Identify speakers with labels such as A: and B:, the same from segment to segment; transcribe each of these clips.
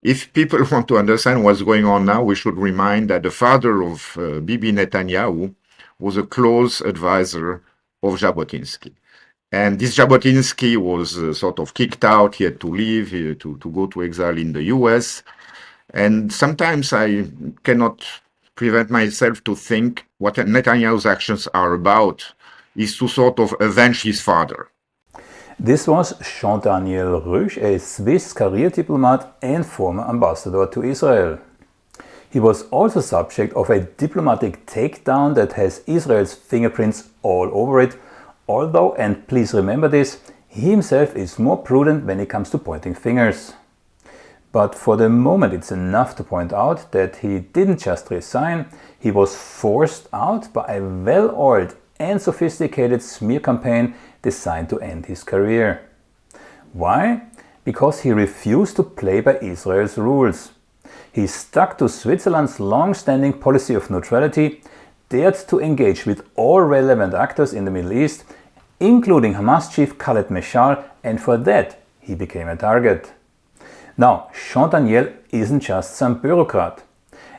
A: if people want to understand what's going on now, we should remind that the father of Bibi Netanyahu was a close advisor of Jabotinsky. And this Jabotinsky was sort of kicked out. He had to leave, to go to exile in the US. And sometimes I cannot prevent myself to think what Netanyahu's actions are about is to sort of avenge his father.
B: This was Jean-Daniel Ruch, a Swiss career diplomat and former ambassador to Israel. He was also subject of a diplomatic takedown that has Israel's fingerprints all over it, although, and please remember this, he himself is more prudent when it comes to pointing fingers. But for the moment it's enough to point out that he didn't just resign, he was forced out by a well-oiled and sophisticated smear campaign designed to end his career. Why? Because he refused to play by Israel's rules. He stuck to Switzerland's long-standing policy of neutrality, dared to engage with all relevant actors in the Middle East, including Hamas chief Khaled Meshal, and for that he became a target. Now, Jean-Daniel isn't just some bureaucrat.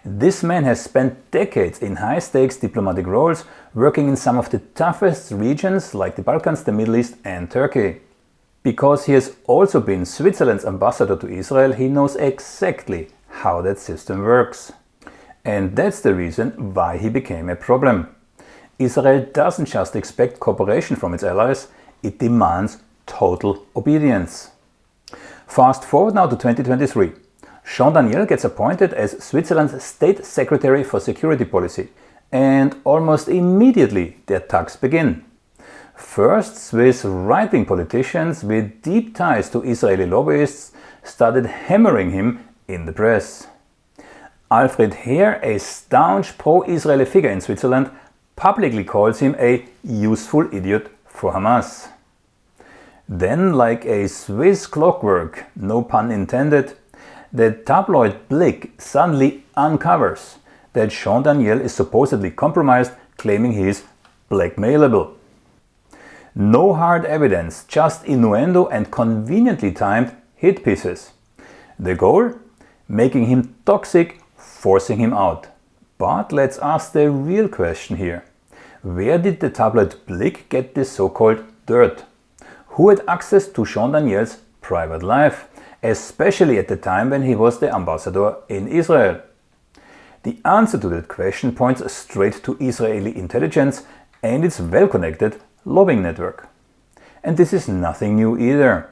B: This man has spent decades in high-stakes diplomatic roles, working in some of the toughest regions like the Balkans, the Middle East and Turkey. Because he has also been Switzerland's ambassador to Israel, he knows exactly how that system works. And that's the reason why he became a problem. Israel doesn't just expect cooperation from its allies, it demands total obedience. Fast forward now to 2023. Jean-Daniel gets appointed as Switzerland's State Secretary for Security Policy, and almost immediately the attacks begin. First, Swiss right-wing politicians with deep ties to Israeli lobbyists started hammering him in the press. Alfred Heer, a staunch pro-Israeli figure in Switzerland, publicly calls him a useful idiot for Hamas. Then, like a Swiss clockwork, no pun intended, the tabloid Blick suddenly uncovers that Jean-Daniel is supposedly compromised, claiming he is blackmailable. No hard evidence, just innuendo and conveniently timed hit pieces. The goal? Making him toxic, forcing him out. But let's ask the real question here. Where did the tabloid Blick get this so-called dirt? Who had access to Jean-Daniel's private life, especially at the time when he was the ambassador in Israel? The answer to that question points straight to Israeli intelligence and its well-connected lobbying network. And this is nothing new either.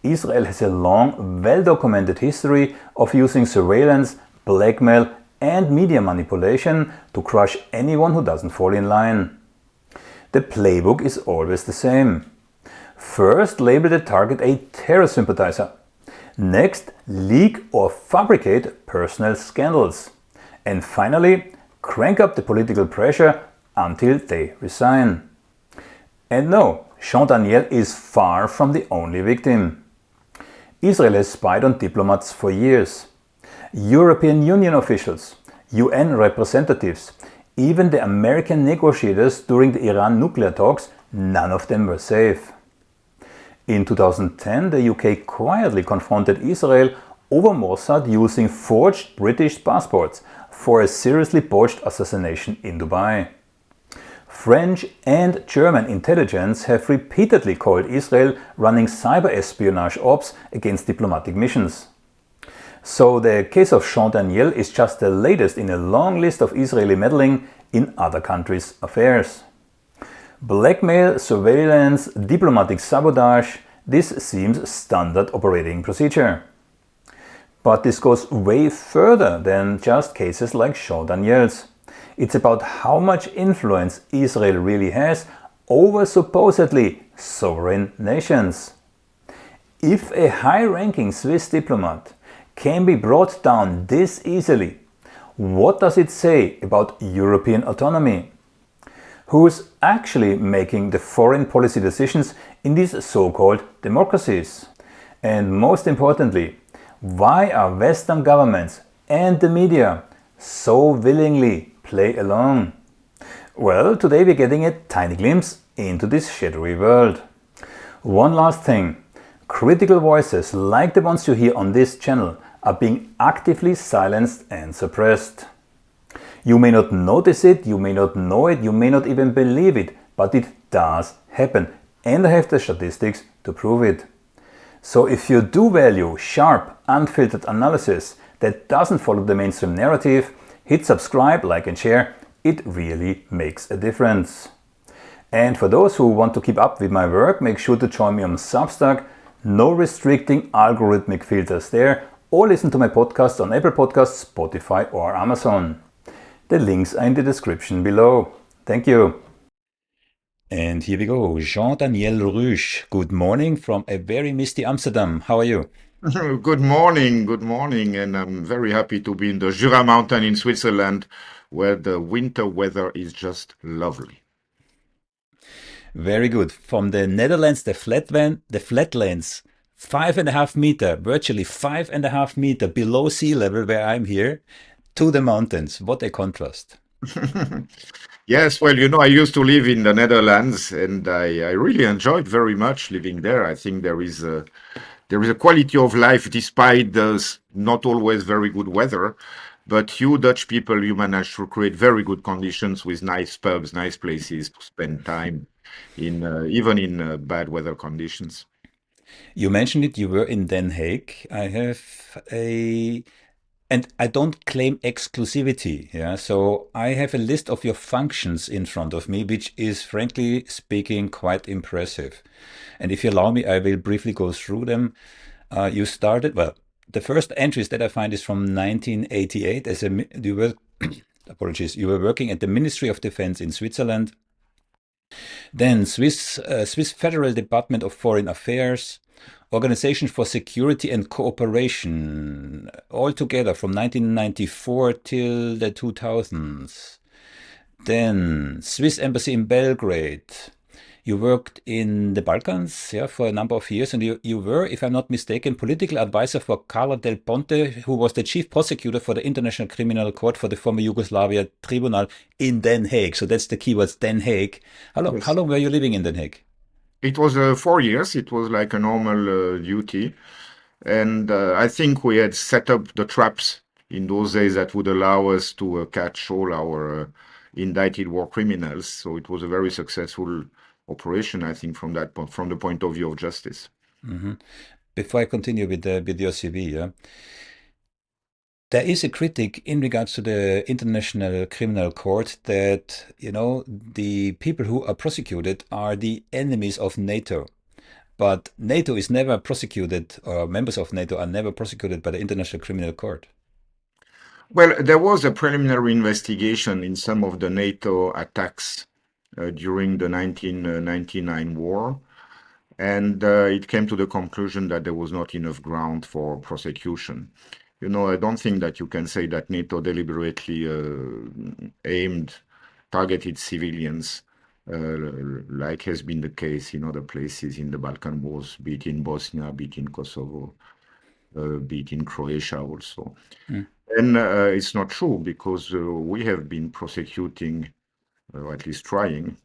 B: Israel has a long, well-documented history of using surveillance, blackmail and media manipulation to crush anyone who doesn't fall in line. The playbook is always the same. First, label the target a terror sympathizer. Next, leak or fabricate personal scandals. And finally, crank up the political pressure until they resign. And no, Jean-Daniel is far from the only victim. Israel has spied on diplomats for years. European Union officials, UN representatives, even the American negotiators during the Iran nuclear talks, none of them were safe. In 2010, the UK quietly confronted Israel over Mossad using forged British passports for a seriously botched assassination in Dubai. French and German intelligence have repeatedly called Israel running cyber espionage ops against diplomatic missions. So the case of Jean-Daniel is just the latest in a long list of Israeli meddling in other countries' affairs. Blackmail, surveillance, diplomatic sabotage, this seems standard operating procedure. But this goes way further than just cases like Jean-Daniel's. It's about how much influence Israel really has over supposedly sovereign nations. If a high-ranking Swiss diplomat can be brought down this easily, what does it say about European autonomy? Who's actually making the foreign policy decisions in these so-called democracies? And most importantly, why are Western governments and the media so willingly play along? Well, today we're getting a tiny glimpse into this shadowy world. One last thing. Critical voices like the ones you hear on this channel are being actively silenced and suppressed. You may not notice it, you may not know it, you may not even believe it, but it does happen, and I have the statistics to prove it. So if you do value sharp, unfiltered analysis that doesn't follow the mainstream narrative, hit subscribe, like and share. It really makes a difference. And for those who want to keep up with my work, make sure to join me on Substack. No restricting algorithmic filters there, or listen to my podcasts on Apple Podcasts, Spotify or Amazon. The links are in the description below. Thank you. And here we go. Jean-Daniel Ruch. Good morning from a very misty Amsterdam. How are you?
A: Good morning, and I'm very happy to be in the Jura Mountain in Switzerland, where the winter weather is just lovely.
B: Very good. From the Netherlands, the flatlands, 5.5 meter, virtually 5.5 meter below sea level where I'm here, to the mountains. What a contrast.
A: Yes, well, I used to live in the Netherlands, and I really enjoyed very much living there. I think there is a quality of life despite the not always very good weather. But you Dutch people, you manage to create very good conditions with nice pubs, nice places to spend time in, even in bad weather conditions.
B: You mentioned it, you were in Den Haag. And I don't claim exclusivity. Yeah. So I have a list of your functions in front of me, which is frankly speaking quite impressive. And if you allow me, I will briefly go through them. You started, well, the first entries that I find is from 1988 you were, apologies, you were working at the Ministry of Defense in Switzerland. Then Swiss Federal Department of Foreign Affairs, Organization for Security and Cooperation, all together from 1994 till the 2000s. Then Swiss Embassy in Belgrade. You worked in the Balkans, yeah, for a number of years, and you were, if I'm not mistaken, political advisor for Carla Del Ponte, who was the chief prosecutor for the International Criminal Court for the former Yugoslavia Tribunal in Den Haag. So that's the keywords, Den Haag. How
A: Yes.
B: long were you living in Den Haag?
A: It was 4 years. It was like a normal duty. And I think we had set up the traps in those days that would allow us to catch all our indicted war criminals. So it was a very successful operation, I think, from that point, from the point of view of justice.
B: Before I continue with your CV, yeah, there is a critic in regards to the International Criminal Court that, the people who are prosecuted are the enemies of NATO. But NATO is never prosecuted, or members of NATO are never prosecuted by the International Criminal Court.
A: Well, there was a preliminary investigation in some of the NATO attacks during the 1999 war, and it came to the conclusion that there was not enough ground for prosecution. I don't think that you can say that NATO deliberately targeted civilians, like has been the case in other places in the Balkan wars, be it in Bosnia, be it in Kosovo, be it in Croatia also. And it's not true because we have been prosecuting, or at least trying,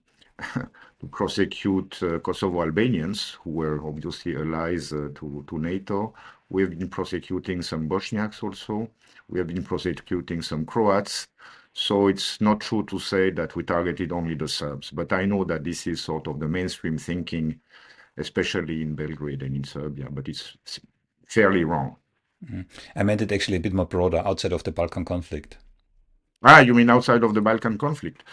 A: to prosecute Kosovo Albanians who were obviously allies to NATO. We have been prosecuting some Bosniaks also. We have been prosecuting some Croats. So it's not true to say that we targeted only the Serbs. But I know that this is sort of the mainstream thinking, especially in Belgrade and in Serbia, but it's fairly wrong.
B: I meant it actually a bit more broader, outside of the Balkan conflict.
A: You mean outside of the Balkan conflict?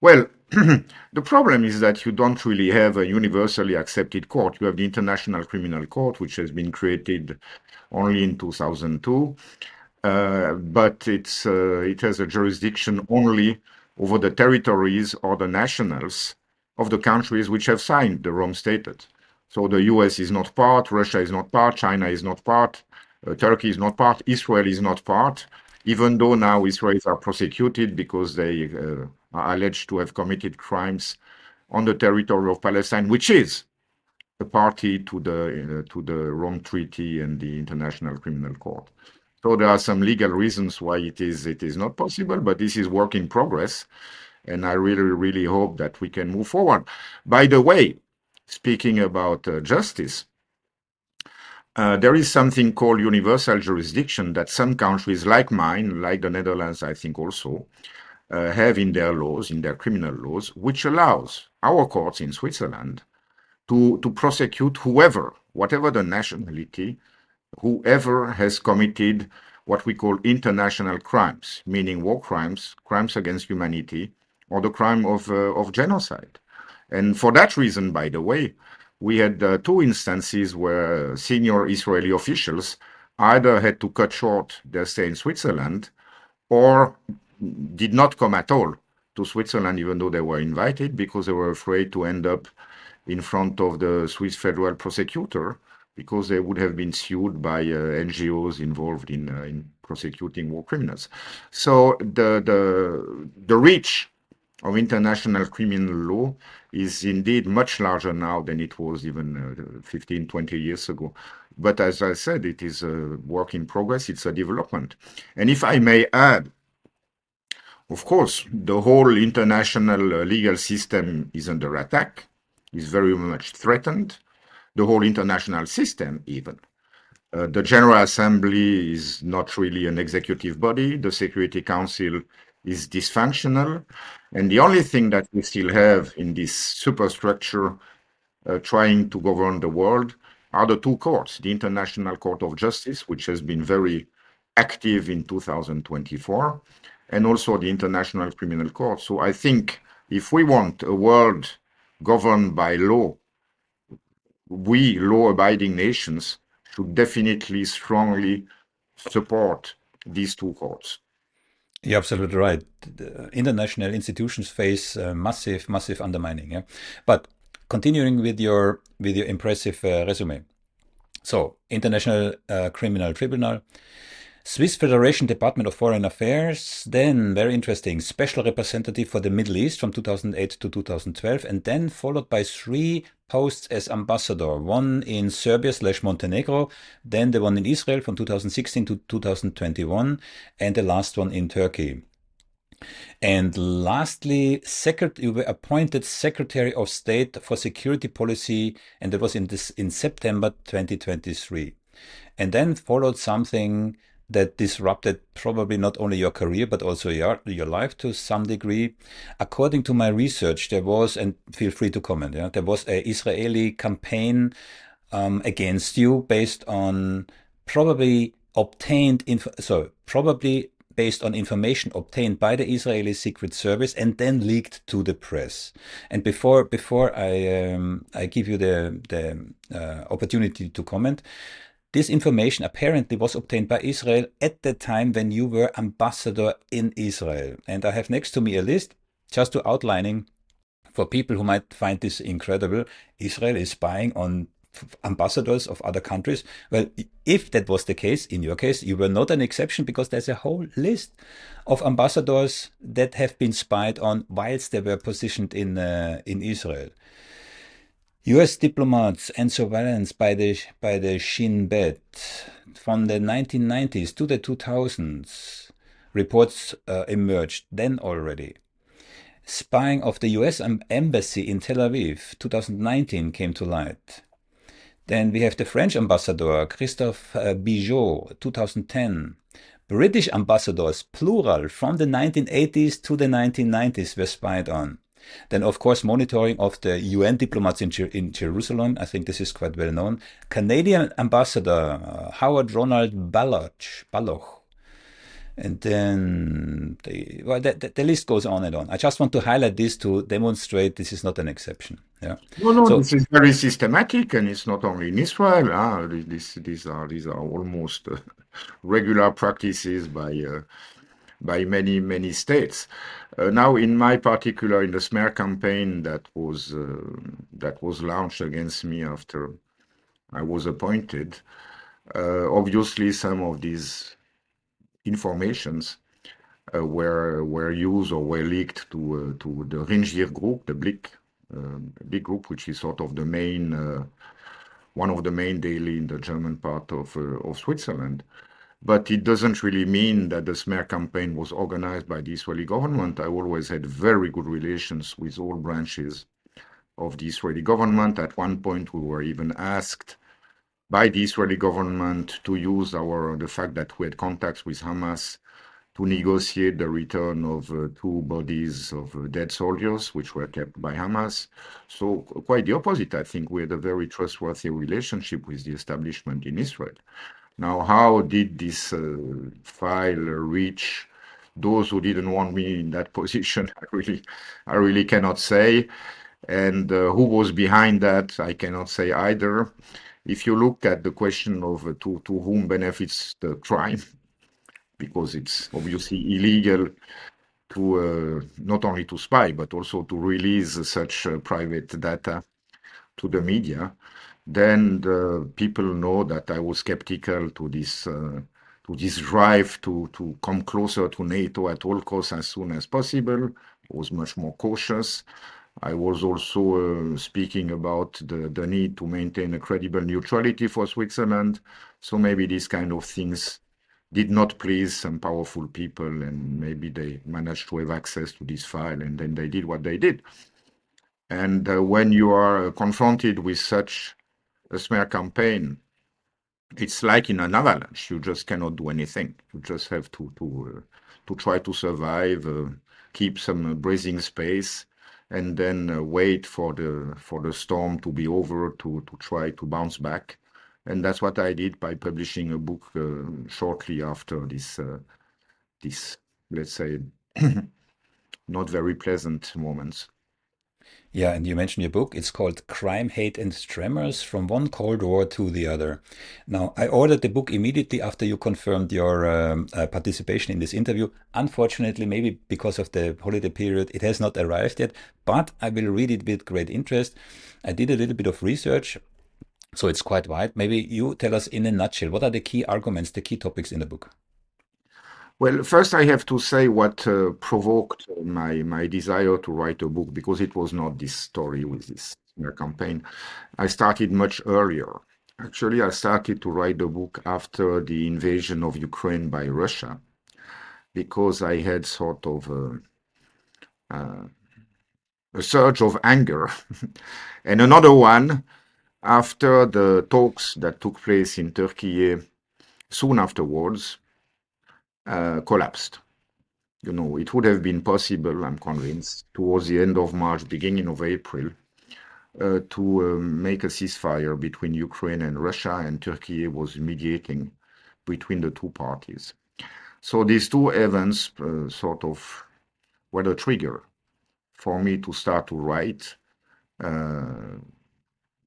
A: Well, the problem is that you don't really have a universally accepted court. You have the International Criminal Court, which has been created only in 2002, but it has a jurisdiction only over the territories or the nationals of the countries which have signed the Rome Statute. So the US is not part, Russia is not part, China is not part, Turkey is not part, Israel is not part, even though now Israelis are prosecuted because they are alleged to have committed crimes on the territory of Palestine, which is a party to the Rome Treaty and the International Criminal Court. So there are some legal reasons why it is not possible, but this is work in progress, and I really, really hope that we can move forward. By the way, speaking about justice, There is something called universal jurisdiction that some countries like mine, like the Netherlands, I think also, have in their laws, in their criminal laws, which allows our courts in Switzerland to prosecute whoever, whatever the nationality, whoever has committed what we call international crimes, meaning war crimes, crimes against humanity, or the crime of genocide. And for that reason, by the way, we had two instances where senior Israeli officials either had to cut short their stay in Switzerland or did not come at all to Switzerland, even though they were invited, because they were afraid to end up in front of the Swiss federal prosecutor, because they would have been sued by NGOs involved in prosecuting war criminals. So the reach of international criminal law is indeed much larger now than it was even 15, 20 years ago. But as I said, it is a work in progress, it's a development. And if I may add, of course, the whole international legal system is under attack, is very much threatened, the whole international system even. The General Assembly is not really an executive body. The Security Council is dysfunctional. And the only thing that we still have in this superstructure trying to govern the world are the two courts, the International Court of Justice, which has been very active in 2024, and also the International Criminal Court. So I think if we want a world governed by law, we law-abiding nations should definitely strongly support these two courts.
B: You're absolutely right. The international institutions face massive undermining. Yeah, but continuing with your impressive resume. So, International Criminal Tribunal, Swiss Federation Department of Foreign Affairs, then very interesting, Special Representative for the Middle East from 2008 to 2012, and then followed by 3 posts as ambassador, one in Serbia/Montenegro, then the one in Israel from 2016 to 2021, and the last one in Turkey. And lastly, you were appointed Secretary of State for Security Policy, and that was in September 2023. And then followed something that disrupted probably not only your career, but also your life to some degree. According to my research, there was, and feel free to comment, yeah, there was an Israeli campaign against you based on probably based on information obtained by the Israeli Secret Service and then leaked to the press. And before I give you the opportunity to comment, this information apparently was obtained by Israel at the time when you were ambassador in Israel. And I have next to me a list just to outlining for people who might find this incredible. Israel is spying on ambassadors of other countries. Well, if that was the case, in your case, you were not an exception, because there's a whole list of ambassadors that have been spied on whilst they were positioned in Israel. US diplomats and surveillance by the Shin Bet from the 1990s to the 2000s. Reports emerged then already. Spying of the US embassy in Tel Aviv, 2019, came to light. Then we have the French ambassador, Christophe Bijot, 2010. British ambassadors, plural, from the 1980s to the 1990s were spied on. Then, of course, monitoring of the UN diplomats in Jerusalem. I think this is quite well known. Canadian ambassador, Howard Ronald Balloch. And then the list goes on and on. I just want to highlight this to demonstrate this is not an exception. Yeah.
A: No, this is very systematic, and it's not only in Israel. These are almost regular practices by many states. Now, in my particular, in the smear campaign that was launched against me after I was appointed, obviously some of these informations were used or were leaked to the Ringier group, the big group, which is sort of the main one of the main daily in the German part of Switzerland. But it doesn't really mean that the smear campaign was organized by the Israeli government. I always had very good relations with all branches of the Israeli government. At one point, we were even asked by the Israeli government to use the fact that we had contacts with Hamas to negotiate the return of two bodies of dead soldiers, which were kept by Hamas. So quite the opposite. I think we had a very trustworthy relationship with the establishment in Israel. Now, how did this file reach those who didn't want me in that position? I really cannot say. And who was behind that? I cannot say either. If you look at the question of to whom benefits the crime, because it's obviously illegal to not only to spy but also to release such private data to the media, then the people know that I was skeptical to this drive to come closer to NATO at all costs as soon as possible. I was much more cautious. I was also speaking about the need to maintain a credible neutrality for Switzerland. So maybe these kind of things did not please some powerful people, and maybe they managed to have access to this file, and then they did what they did. And when you are confronted with such a smear campaign, it's like in an avalanche. You just cannot do anything. You just have to try to survive, keep some breathing space, and then wait for the storm to be over to try to bounce back. And that's what I did by publishing a book shortly after this, let's say, not very pleasant moments.
B: Yeah, and you mentioned your book. It's called Crime, Hate, and Tremors From One Cold War to the Other. Now, I ordered the book immediately after you confirmed your participation in this interview. Unfortunately, maybe because of the holiday period, it has not arrived yet, but I will read it with great interest. I did a little bit of research, so it's quite wide. Maybe you tell us in a nutshell, what are the key arguments, the key topics in the book?
A: Well, first I have to say what provoked my desire to write a book, because it was not this story with this smear campaign. I started much earlier. Actually, I started to write the book after the invasion of Ukraine by Russia, because I had sort of a surge of anger, and another one after the talks that took place in Turkey soon afterwards collapsed. You know, it would have been possible, I'm convinced, towards the end of March, beginning of April, to make a ceasefire between Ukraine and Russia, and Turkey was mediating between the two parties. So these two events sort of were the trigger for me to start to write,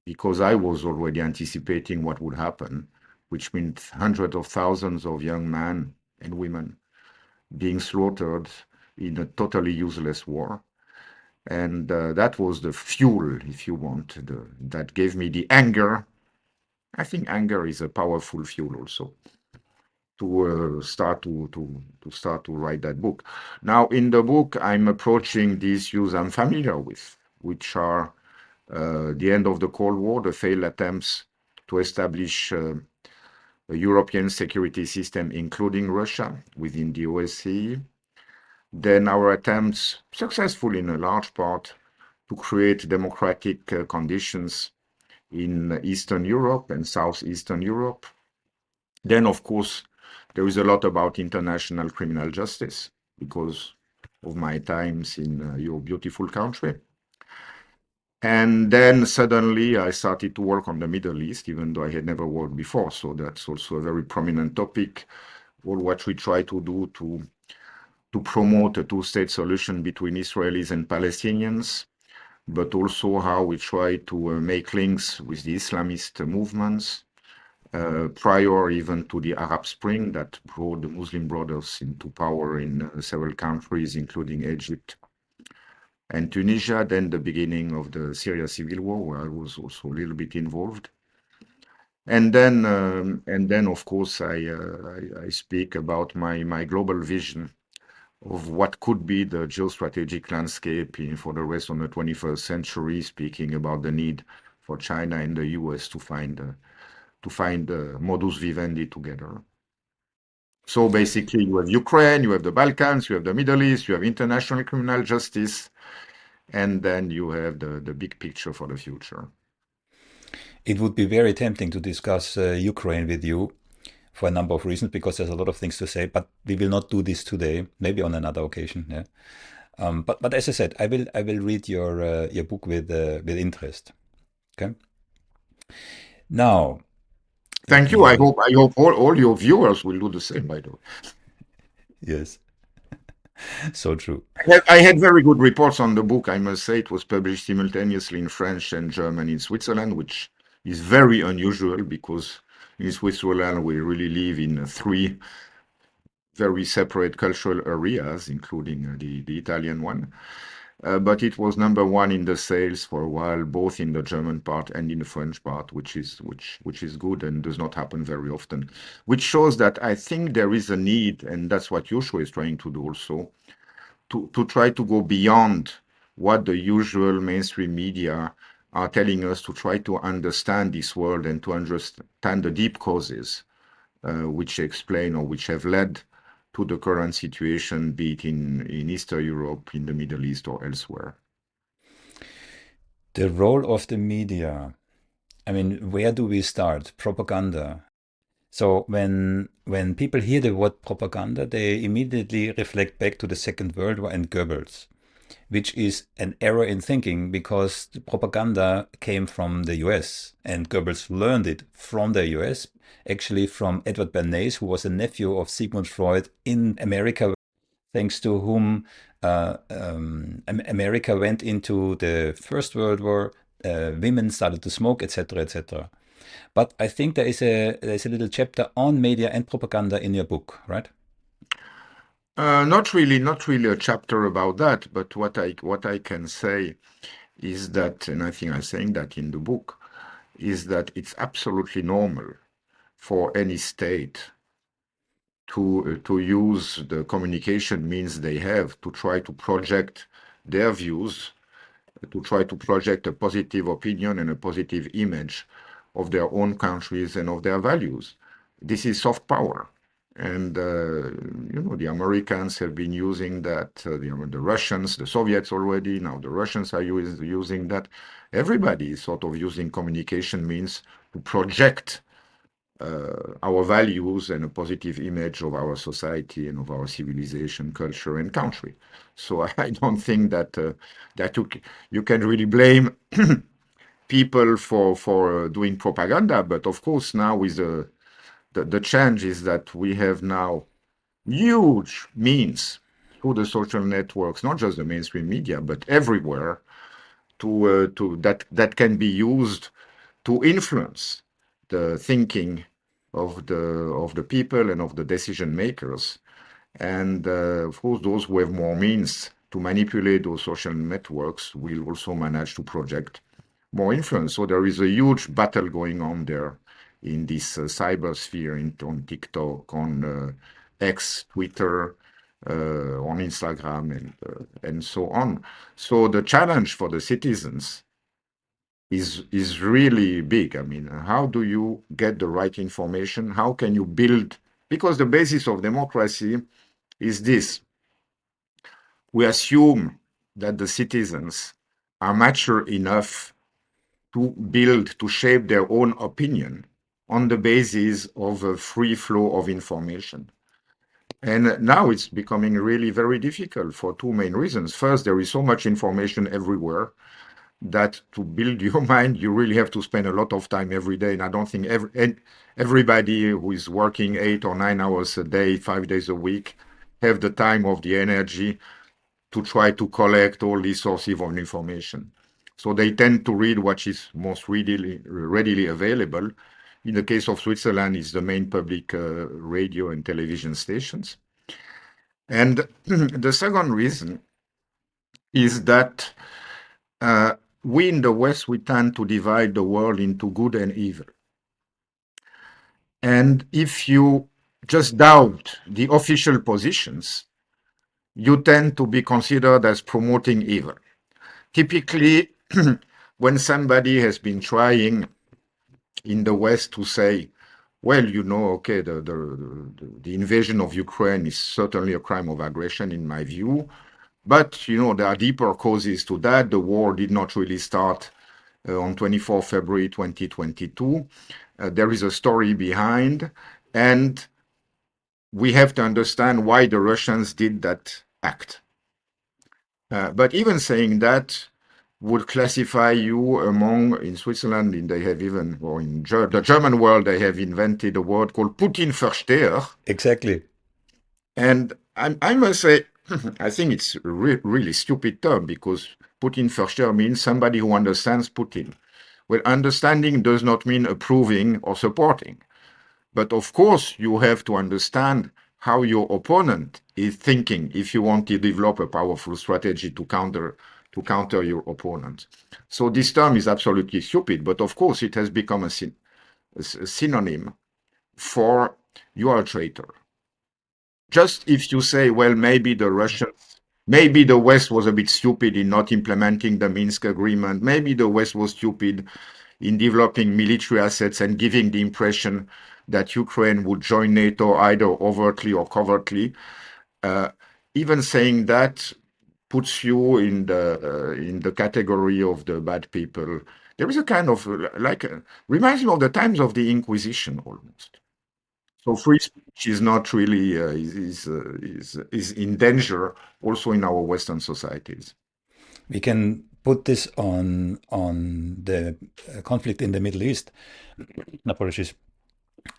A: because I was already anticipating what would happen, which meant hundreds of thousands of young men and women being slaughtered in a totally useless war. And that was the fuel, if you want, that gave me the anger. I think anger is a powerful fuel also to start to write that book. Now, in the book, I'm approaching these issues I'm familiar with, which are the end of the Cold War, the failed attempts to establish a European security system, including Russia, within the OSCE. Then our attempts, successful in a large part, to create democratic conditions in Eastern Europe and Southeastern Europe. Then, of course, there is a lot about international criminal justice because of my times in your beautiful country. And then suddenly I started to work on the Middle East, even though I had never worked before. So that's also a very prominent topic. All what we try to do to promote a two-state solution between Israelis and Palestinians, but also how we try to make links with the Islamist movements, prior even to the Arab Spring that brought the Muslim Brothers into power in several countries, including Egypt and Tunisia, then the beginning of the Syria civil war, where I was also a little bit involved. And then, of course, I speak about my global vision of what could be the geostrategic landscape for the rest of the 21st century, speaking about the need for China and the US to find modus vivendi together. So basically, you have Ukraine, you have the Balkans, you have the Middle East, you have international criminal justice, and then you have the big picture for the future.
B: It would be very tempting to discuss Ukraine with you for a number of reasons because there's a lot of things to say, but we will not do this today. Maybe on another occasion. Yeah. But as I said, I will read your book with interest. Okay. Now, let
A: Thank
B: me
A: you.
B: have a
A: I hope all your viewers will do the same, by the way.
B: yes. So true.
A: I had very good reports on the book. I must say it was published simultaneously in French and German in Switzerland, which is very unusual because in Switzerland we really live in three very separate cultural areas, including the Italian one. But it was number one in the sales for a while, both in the German part and in the French part, which is good and does not happen very often. Which shows that I think there is a need, and that's what Joshua is trying to do also, to try to go beyond what the usual mainstream media are telling us, to try to understand this world and to understand the deep causes which explain or which have led to the current situation, be it in Eastern Europe, in the Middle East, or elsewhere.
B: The role of the media. I mean, where do we start? Propaganda. So when people hear the word propaganda, they immediately reflect back to the Second World War and Goebbels, which is an error in thinking because the propaganda came from the US and Goebbels learned it from the US, actually from Edward Bernays, who was a nephew of Sigmund Freud in America, thanks to whom America went into the First World War. Women started to smoke, etc., etc. But I think there's a little chapter on media and propaganda in your book, right?
A: Not really a chapter about that, but what I can say is that, and I think I'm saying that in the book, is that it's absolutely normal for any state to use the communication means they have to try to project their views, to try to project a positive opinion and a positive image of their own countries and of their values. This is soft power. And, the Americans have been using that, the Russians, the Soviets already, now the Russians are using that. Everybody is sort of using communication means to project our values and a positive image of our society and of our civilization, culture, and country. So I don't think that you can really blame people for doing propaganda. But of course, now with the change is that we have now huge means through the social networks, not just the mainstream media, but everywhere, to that can be used to influence the thinking of the people and of the decision makers. And of course, those who have more means to manipulate those social networks will also manage to project more influence. So there is a huge battle going on there in this cyber sphere, on TikTok, on X, Twitter, on Instagram, and so on. So the challenge for the citizens is really big. I mean, how do you get the right information? How can you build? Because the basis of democracy is this: we assume that the citizens are mature enough to shape their own opinion on the basis of a free flow of information. And now it's becoming really very difficult for two main reasons. First, there is so much information everywhere that to build your mind, you really have to spend a lot of time every day. And I don't think everybody who is working 8 or 9 hours a day, 5 days a week, have the time or the energy to try to collect all these sources of information. So they tend to read what is most readily available. In the case of Switzerland, it's the main public radio and television stations. And the second reason is that we in the West, we tend to divide the world into good and evil. And if you just doubt the official positions, you tend to be considered as promoting evil. Typically, when somebody has been trying in the West to say, well, okay, the invasion of Ukraine is certainly a crime of aggression in my view, but there are deeper causes to that. The war did not really start on 24 February 2022. There is a story behind, and we have to understand why the Russians did that act. But even saying that would classify you among, in Switzerland, they have even, or in the German world, they have invented a word called Putin-Versteher.
B: Exactly.
A: And I must say, I think it's a really stupid term because Putin-Versteher means somebody who understands Putin. Well, understanding does not mean approving or supporting. But of course, you have to understand how your opponent is thinking if you want to develop a powerful strategy to counter your opponent. So this term is absolutely stupid, but of course it has become a synonym for you are a traitor. Just if you say, well, maybe maybe the West was a bit stupid in not implementing the Minsk agreement, maybe the West was stupid in developing military assets and giving the impression that Ukraine would join NATO either overtly or covertly. Uh, Even saying that puts you in the category of the bad people. There is a kind of reminds me of the times of the Inquisition almost. So free speech is not really is in danger also in our Western societies.
B: We can put this on the conflict in the Middle East. Apologies.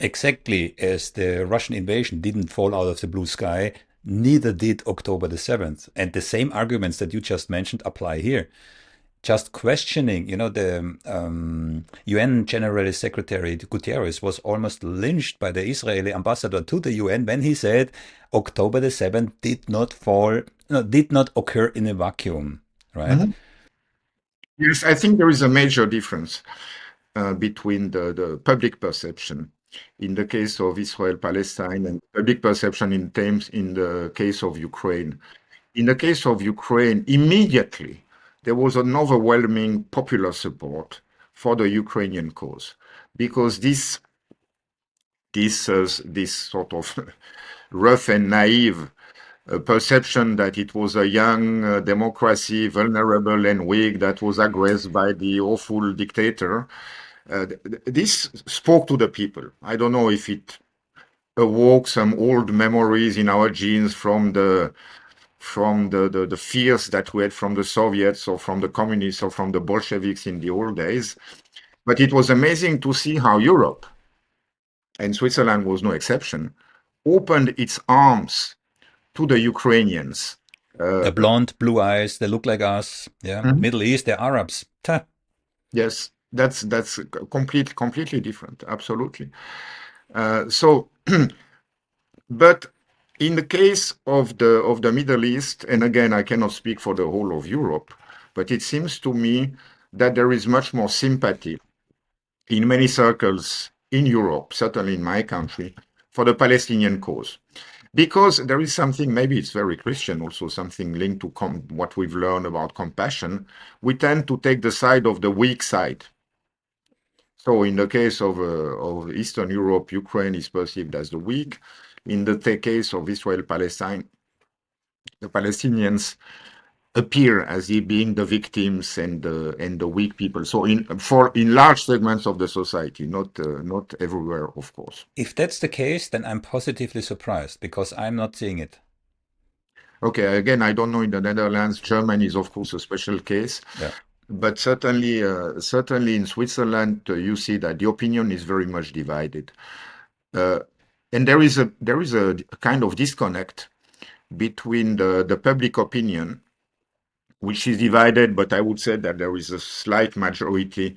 B: Exactly as the Russian invasion didn't fall out of the blue sky, neither did October the 7th. And the same arguments that you just mentioned apply here. Just questioning, the UN General Secretary Guterres was almost lynched by the Israeli ambassador to the UN when he said October the 7th did not fall, no, did not occur in a vacuum, right?
A: Mhm. Yes, I think there is a major difference between the public perception in the case of Israel-Palestine and public perception in the case of Ukraine. In the case of Ukraine, immediately there was an overwhelming popular support for the Ukrainian cause because this sort of rough and naive perception that it was a young democracy, vulnerable and weak, that was aggressed by the awful dictator. This spoke to the people. I don't know if it awoke some old memories in our genes from the fears that we had from the Soviets or from the communists or from the Bolsheviks in the old days. But it was amazing to see how Europe, and Switzerland was no exception, opened its arms to the Ukrainians. Uh,
B: The blonde, blue eyes, they look like us. Yeah.
A: Mhm.
B: Middle East, they're Arabs. Ta.
A: Yes, that's completely different. Absolutely. So, but in the case of the Middle East, and again, I cannot speak for the whole of Europe, but it seems to me that there is much more sympathy in many circles in Europe, certainly in my country, for the Palestinian cause. Because there is something, maybe it's very Christian also, something linked to what we've learned about compassion. We tend to take the side of the weak side. So in the case of Eastern Europe, Ukraine is perceived as the weak. In the case of Israel-Palestine, the Palestinians appear as being the victims and the weak people. So in large segments of the society, not everywhere, of course.
B: If that's the case, then I'm positively surprised because I'm not seeing it.
A: Okay, again, I don't know in the Netherlands. Germany is of course a special case,
B: Yeah.
A: but certainly in Switzerland, you see that the opinion is very much divided, uh, and there is a kind of disconnect between the public opinion, which is divided, but I would say that there is a slight majority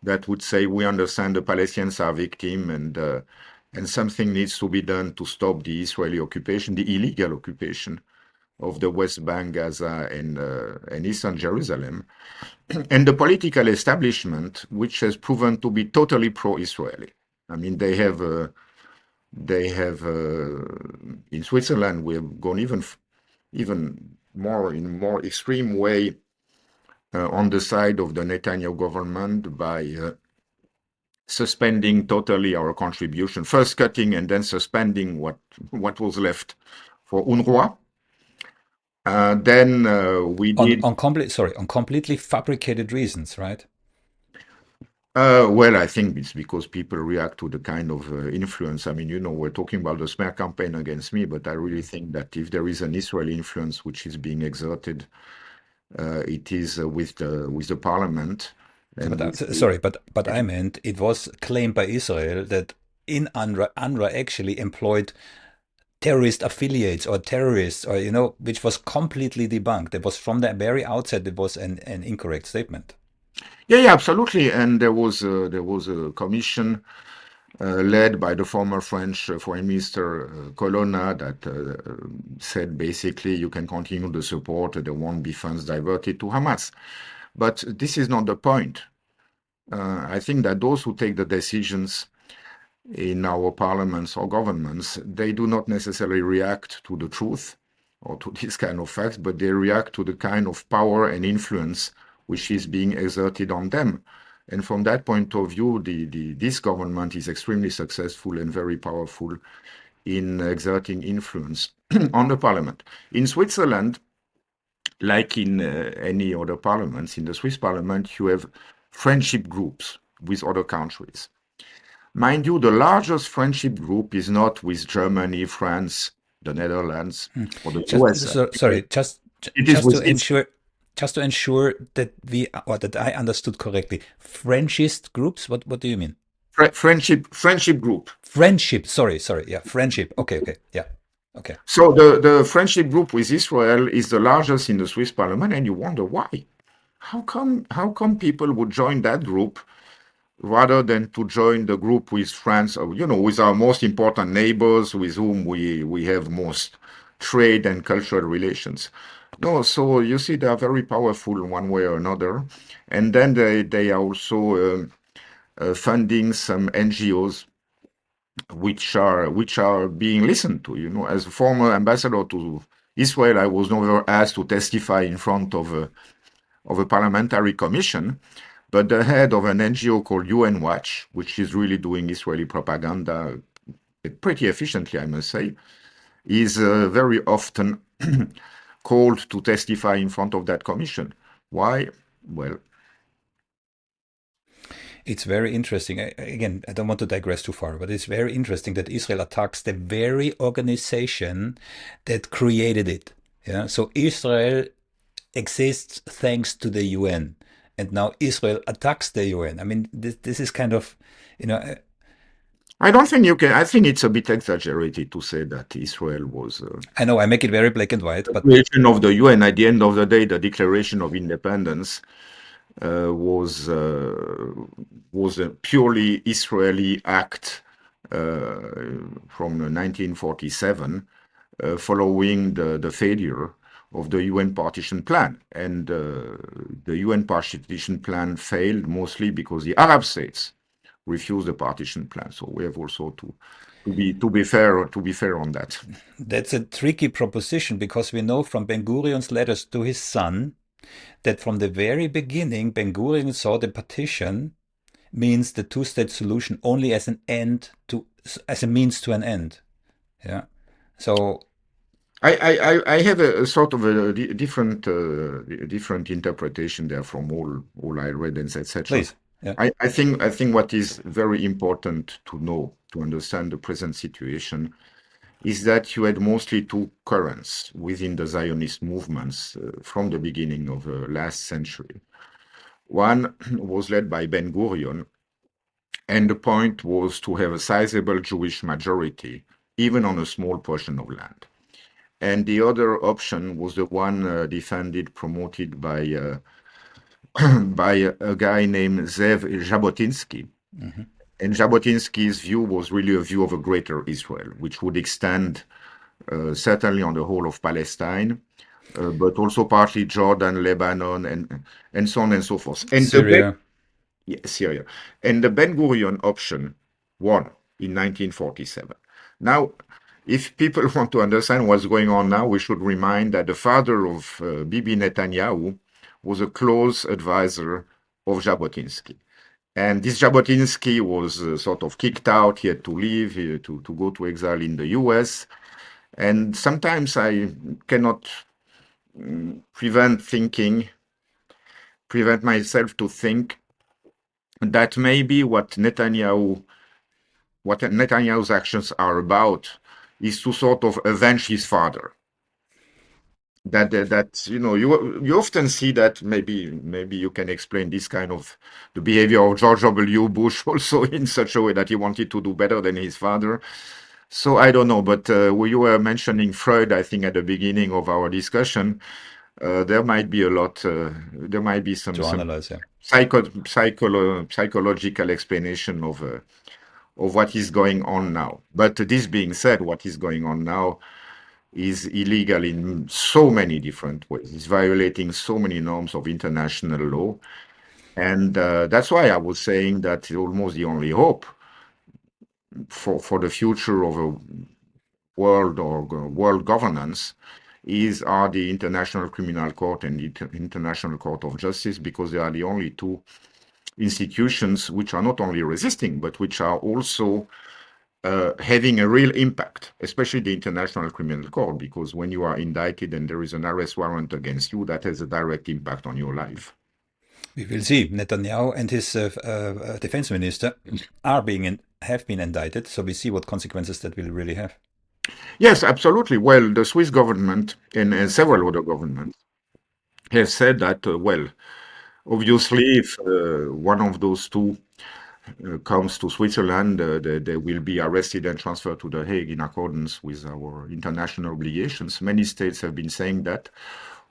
A: that would say we understand the Palestinians are victims and something needs to be done to stop the Israeli occupation, the illegal occupation of the West Bank, Gaza, and Eastern Jerusalem, and the political establishment, which has proven to be totally pro-Israeli. I mean, they have in Switzerland we have gone even more in more extreme way on the side of the Netanyahu government by suspending totally our contribution, first cutting and then suspending what was left for UNRWA. Then we
B: On
A: did
B: on complete sorry, on completely fabricated reasons, right?
A: Well, I think it's because people react to the kind of influence. I mean, we're talking about the smear campaign against me, but I really think that if there is an Israeli influence which is being exerted, it is with the parliament and
B: But
A: with
B: sorry, but I meant it was claimed by Israel that in UNRWA actually employed terrorist affiliates or terrorists, or which was completely debunked. It was from the very outset. It was an incorrect statement.
A: yeah, absolutely. And there was a commission led by the former French Foreign Minister Colonna that said basically you can continue the support, there won't be funds diverted to Hamas. But this is not the point. I think that those who take the decisions in our parliaments or governments, they do not necessarily react to the truth or to these kind of facts, but they react to the kind of power and influence which is being exerted on them. And from that point of view, this government is extremely successful and very powerful in exerting influence on the parliament. In Switzerland, like in any other parliaments, in the Swiss parliament, you have friendship groups with other countries. Mind you, the largest friendship group is not with Germany, France, the Netherlands, or the USA.
B: Sorry,
A: It is
B: just to
A: with it.
B: ensure that that I understood correctly. Friendship groups. What do you mean?
A: Friendship group.
B: Friendship. Sorry. Yeah, friendship. Okay. Yeah. Okay.
A: So the friendship group with Israel is the largest in the Swiss parliament, and you wonder why. How come people would join that group rather than to join the group with France, or, with our most important neighbors, with whom we have most trade and cultural relations. No, so you see, they are very powerful in one way or another. And then they are also funding some NGOs which are being listened to. As a former ambassador to Israel, I was never asked to testify in front of a parliamentary commission, but the head of an NGO called UN Watch, which is really doing Israeli propaganda pretty efficiently, I must say, is very often called to testify in front of that commission. Why? Well,
B: It's very interesting. Again, I don't want to digress too far, but it's very interesting that Israel attacks the very organization that created it. Yeah. So Israel exists thanks to the UN, and now Israel attacks the UN. I mean, this is kind of, you know,
A: I don't think you can. I think it's a bit exaggerated to say that Israel was
B: I know I make it very black and white,
A: the
B: but
A: creation of the UN. At the end of the day, the Declaration of Independence uh, was uh, was a purely Israeli act from 1947, following the failure of the UN partition plan. And the UN partition plan failed mostly because the Arab states refused the partition plan. So we have also to be fair on that.
B: that's a tricky proposition because we know from Ben Gurion's letters to his son that from the very beginning, Ben Gurion saw the partition means the two-state solution only as an end to as a means to an end. Yeah. So
A: I have a sort of a different interpretation there from all I read and etc.
B: please, yeah.
A: I think what is very important to know to understand the present situation is that you had mostly two currents within the Zionist movements from the beginning of the last century. One was led by Ben Gurion, and the point was to have a sizable Jewish majority, even on a small portion of land. And the other option was the one defended, promoted by a guy named Zev Jabotinsky.
B: Mm-hmm.
A: And Jabotinsky's view was really a view of a greater Israel, which would extend certainly on the whole of Palestine, but also partly Jordan, Lebanon, and so on and so forth. And
B: Syria.
A: Syria. And the Ben Gurion option won in 1947. Now, if people want to understand what's going on now, we should remind that the father of Bibi Netanyahu was a close advisor of Jabotinsky. And this Jabotinsky was sort of kicked out. He had to leave, to go to exile in the US. And sometimes I cannot prevent myself to think that maybe what Netanyahu's actions are about is to sort of avenge his father. That you often see that maybe you can explain this kind of the behavior of George W. Bush also in such a way that he wanted to do better than his father. So I don't know, but you were mentioning Freud, I think, at the beginning of our discussion. There might be a lot. There might be
B: To
A: some
B: analyze, yeah.
A: psychological explanation of what is going on now. But this being said, what is going on now is illegal in so many different ways. It's violating so many norms of international law. And that's why I was saying that almost the only hope for the future of a world governance are the International Criminal Court and the International Court of Justice, because they are the only two institutions which are not only resisting, but which are also having a real impact, especially the International Criminal Court, because when you are indicted and there is an arrest warrant against you, that has a direct impact on your life.
B: We will see. Netanyahu and his defense minister have been indicted, so we see what consequences that will really have.
A: Yes, absolutely. Well, the Swiss government and several other governments have said that, well, obviously, if one of those two comes to Switzerland, they will be arrested and transferred to The Hague in accordance with our international obligations. Many states have been saying that.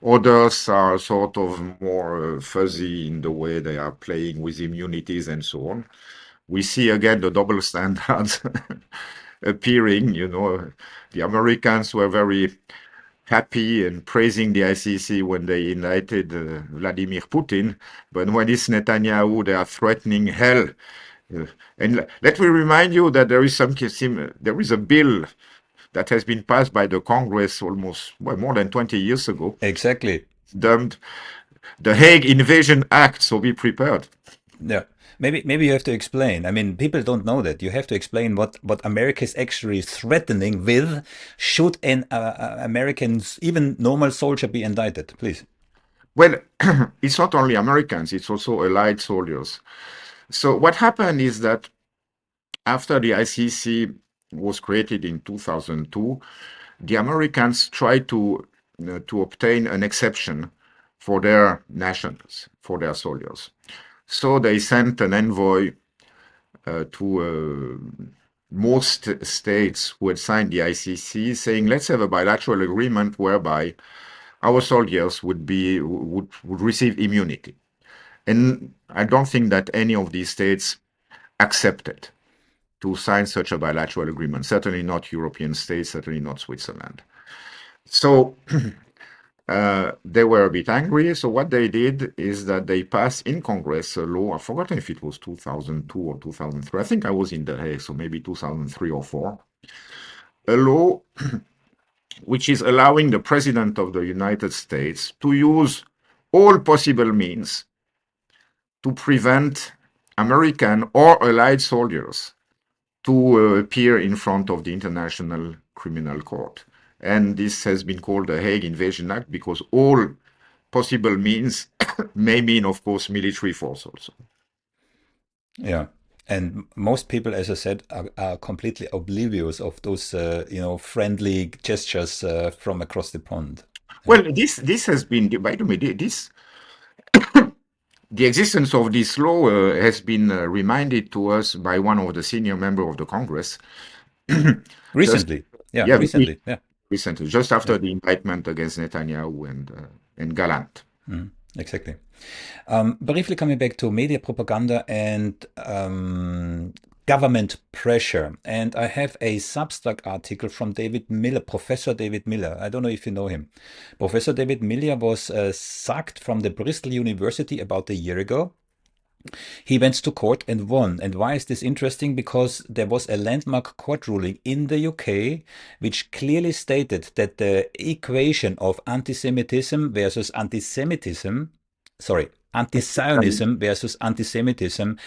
A: Others are sort of more fuzzy in the way they are playing with immunities and so on. We see again the double standards appearing. The Americans were very happy and praising the ICC when they indicted Vladimir Putin, but when it's Netanyahu, they are threatening hell. And let me remind you that there is a bill that has been passed by the Congress almost more than 20 years ago,
B: Exactly.
A: dubbed the Hague Invasion Act. So be prepared.
B: Yeah. Maybe you have to explain. I mean, people don't know that. You have to explain what America is actually threatening with. Should an American, even normal soldier, be indicted? Please.
A: Well, it's not only Americans; it's also allied soldiers. So what happened is that after the ICC was created in 2002, the Americans tried to obtain an exception for their nationals, for their soldiers. So they sent an envoy to most states who had signed the ICC, saying, "Let's have a bilateral agreement whereby our soldiers would receive immunity." And I don't think that any of these states accepted to sign such a bilateral agreement. Certainly not European states, certainly not Switzerland. So they were a bit angry. So what they did is that they passed in Congress a law. I've forgotten if it was 2002 or 2003. I think I was in The Hague, so maybe 2003 or 4. A law which is allowing the President of the United States to use all possible means to prevent American or allied soldiers to appear in front of the International Criminal Court. And this has been called the Hague Invasion Act because all possible means may mean, of course, military force also.
B: Yeah. And most people, as I said, are completely oblivious of those, friendly gestures from across the pond.
A: Well, this has been, by the way, the existence of this law has been reminded to us by one of the senior members of the Congress. just
B: Recently. Yeah,
A: yeah,
B: recently. Yeah.
A: recently, just
B: Yeah.
A: after the indictment against Netanyahu and Gallant.
B: Exactly. Briefly coming back to media propaganda and government pressure. And I have a Substack article from David Miller, Professor David Miller. I don't know if you know him. Professor David Miller was sacked from the Bristol University about a year ago. He went to court and won. And why is this interesting? Because there was a landmark court ruling in the UK which clearly stated that the equation of anti-Semitism versus anti-Semitism, anti-Zionism versus anti-Semitism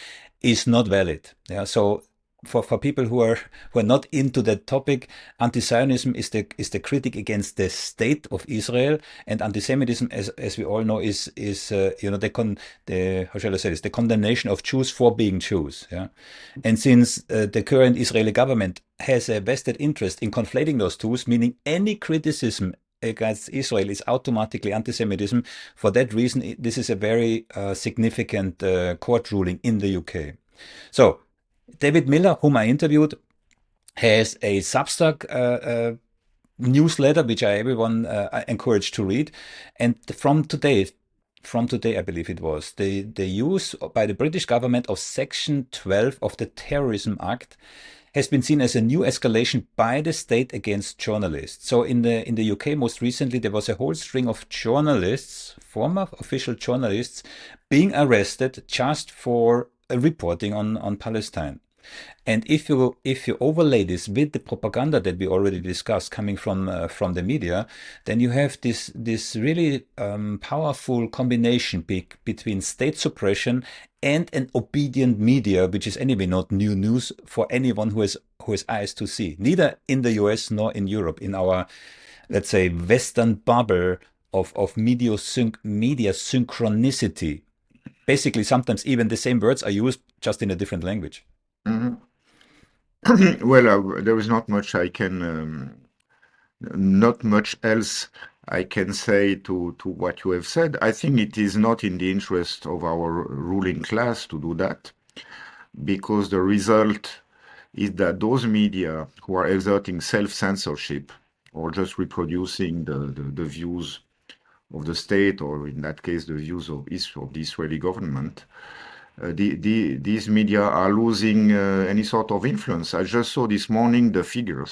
B: is not valid. Yeah, so for people who are not into that topic, anti-Zionism is the critic against the state of Israel, and anti-Semitism, as we all know, is the how shall I say this, the condemnation of Jews for being Jews. Yeah, and since the current Israeli government has a vested interest in conflating those two, meaning any criticism against Israel is automatically anti-Semitism. For that reason, this is a very significant court ruling in the UK. So, David Miller, whom I interviewed, has a Substack newsletter, which everyone encouraged to read. And from today, I believe it was, the use by the British government of Section 12 of the Terrorism Act has been seen as a new escalation by the state against journalists. So in the UK, most recently, there was a whole string of journalists, former official journalists, being arrested just for reporting on Palestine. And if you overlay this with the propaganda that we already discussed coming from the media, then you have this really powerful combination between state suppression and an obedient media, which is anyway not new news for anyone who has eyes to see, neither in the US nor in Europe, in our, let's say, Western bubble of media synchronicity. Basically, sometimes even the same words are used just in a different language.
A: Mhm. Well, there is not much else I can say to what you have said. I think it is not in the interest of our ruling class to do that, because the result is that those media who are exerting self-censorship or just reproducing the views of the state, or in that case, the views of the Israeli government, these media are losing any sort of influence. I just saw this morning the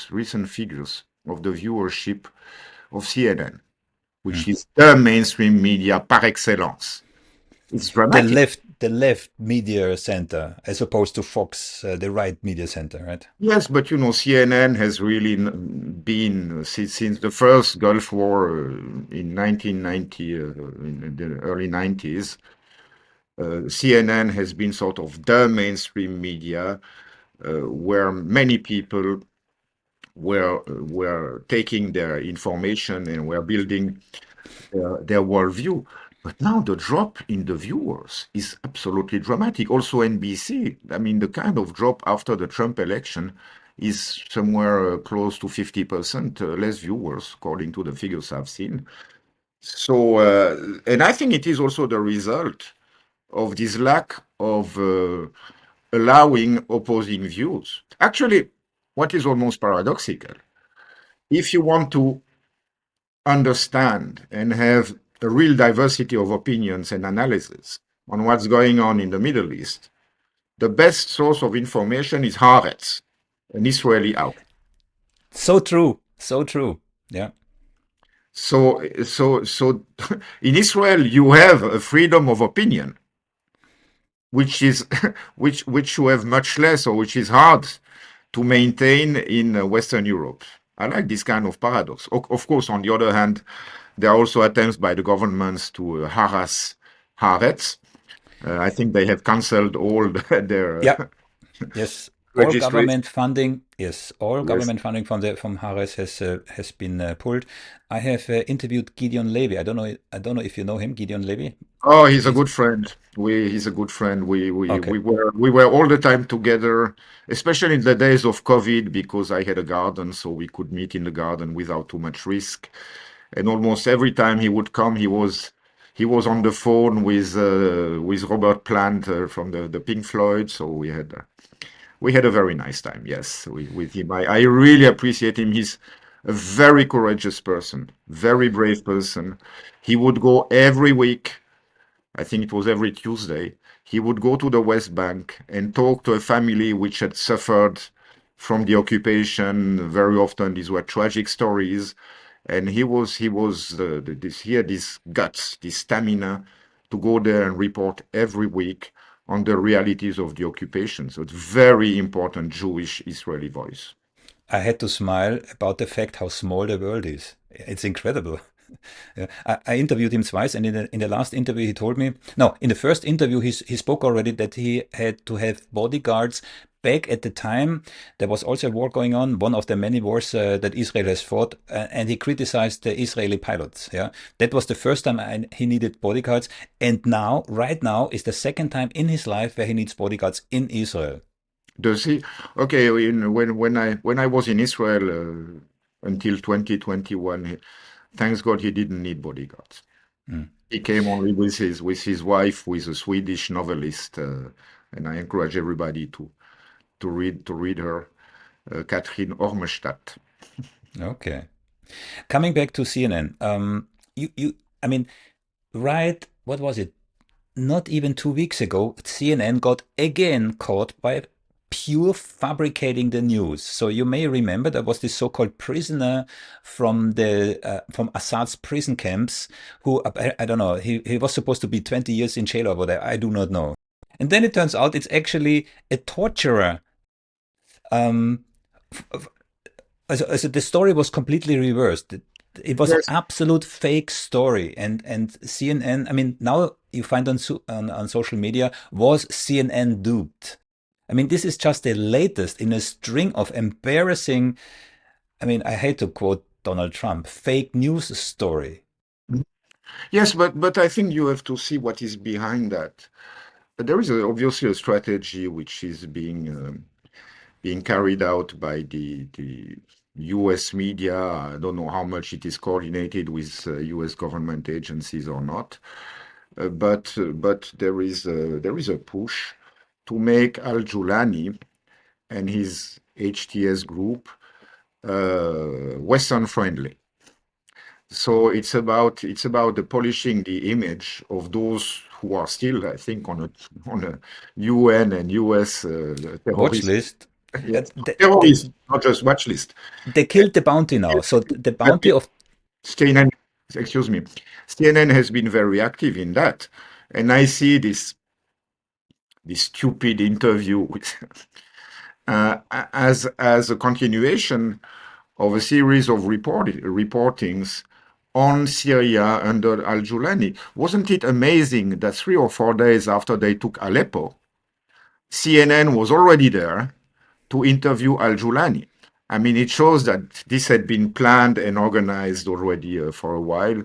A: recent figures of the viewership of CNN, which
B: Mm.
A: is the mainstream media par excellence. It's
B: the
A: dramatic.
B: left the left media center as opposed to Fox, the right media center, right?
A: Yes, but CNN has really been since the first Gulf War in 1990, in the early 90s. CNN has been sort of the mainstream media where many people were taking their information and were building their worldview. But now the drop in the viewers is absolutely dramatic. Also NBC, I mean, the kind of drop after the Trump election is somewhere close to 50% less viewers, according to the figures I've seen. So, and I think it is also the result of this lack of allowing opposing views. Actually, what is almost paradoxical, if you want to understand and have a real diversity of opinions and analysis on what's going on in the Middle East, the best source of information is Haaretz, an Israeli outlet.
B: So true, so true. Yeah.
A: So in Israel, you have a freedom of opinion, which is which you have much less, or which is hard to maintain in Western Europe. I like this kind of paradox. Of course, on the other hand, there are also attempts by the governments to harass Haaretz. I think they have cancelled all their
B: Yeah. Yes. All
A: registration.
B: government funding, yes, all
A: Yes.
B: government funding from Harris has been pulled. I have interviewed Gideon Levy. I don't know if you know him, Gideon Levy.
A: Oh, he's a
B: He's
A: good friend. He's a good friend.
B: okay.
A: We were all the time together, especially in the days of COVID, because I had a garden, so we could meet in the garden without too much risk. And almost every time he would come, he was on the phone with Robert Plant from the Pink Floyd. So we had a very nice time. Yes, with him. I really appreciate him. He's a very courageous person, very brave person. He would go every week. I think it was every Tuesday, he would go to the West Bank and talk to a family which had suffered from the occupation. Very often, these were tragic stories, and he had this guts, this stamina to go there and report every week on the realities of the occupation. So it's very important Jewish Israeli voice.
B: I had to smile about the fact how small the world is. It's incredible. Yeah. I interviewed him twice, and in the last interview, he told me, no, in the first interview, he spoke already that he had to have bodyguards back at the time. There was also a war going on, one of the many wars that Israel has fought, and he criticized the Israeli pilots. Yeah, that was the first time he needed bodyguards, and now, right now, is the second time in his life where he needs bodyguards in Israel.
A: Does he? Okay, when I was in Israel until 2021, thanks God he didn't need bodyguards.
B: Mm.
A: He came only with his wife, who is a Swedish novelist, and I encourage everybody to read her, Katrin Ormestad.
B: Okay. Coming back to CNN, I mean, right, what was it? Not even 2 weeks ago, CNN got again caught by pure fabricating the news. So you may remember there was this so-called prisoner from Assad's prison camps who I don't know, he was supposed to be 20 years in jail or whatever. I do not know. And then it turns out it's actually a torturer. Um, the story was completely reversed. It was an
A: Yes.
B: absolute fake story, and CNN. I mean, now you find on social media, was CNN duped? I mean, this is just the latest in a string of embarrassing. I mean, I hate to quote Donald Trump, fake news story.
A: Yes, but I think you have to see what is behind that. There is obviously a strategy which is being carried out by the U.S. media. I don't know how much it is coordinated with U.S. government agencies or not, but there is a push to make Al-Jolani and his HTS group Western friendly. So it's about the polishing the image of those who are still, I think, on a UN and US
B: Watch
A: terrorist.
B: list.
A: Yeah,
B: They,
A: terrorist, not just watch list.
B: they killed the bounty now. So the bounty of
A: CNN, excuse me, CNN has been very active in that, and I see this stupid interview with, as a continuation of a series of reportings on Syria under Al-Jolani. Wasn't it amazing that 3 or 4 days after they took Aleppo, CNN was already there to interview Al-Jolani? I mean, it shows that this had been planned and organized already for a while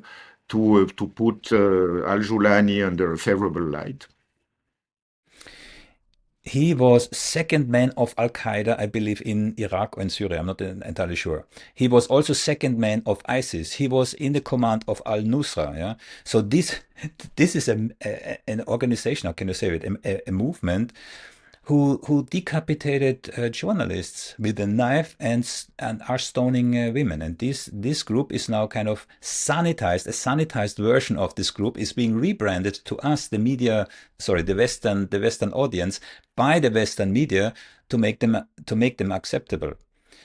A: to put Al-Jolani under a favorable light.
B: He was second man of Al Qaeda, I believe, in Iraq or in Syria. I'm not entirely sure. He was also second man of ISIS. He was in the command of Al Nusra. Yeah. So this this is an organization. How can you say it? A movement who decapitated journalists with a knife and are stoning women. And this group is now kind of sanitized. A sanitized version of this group is being rebranded to us, the media, sorry, the Western audience, by the Western media to make them acceptable.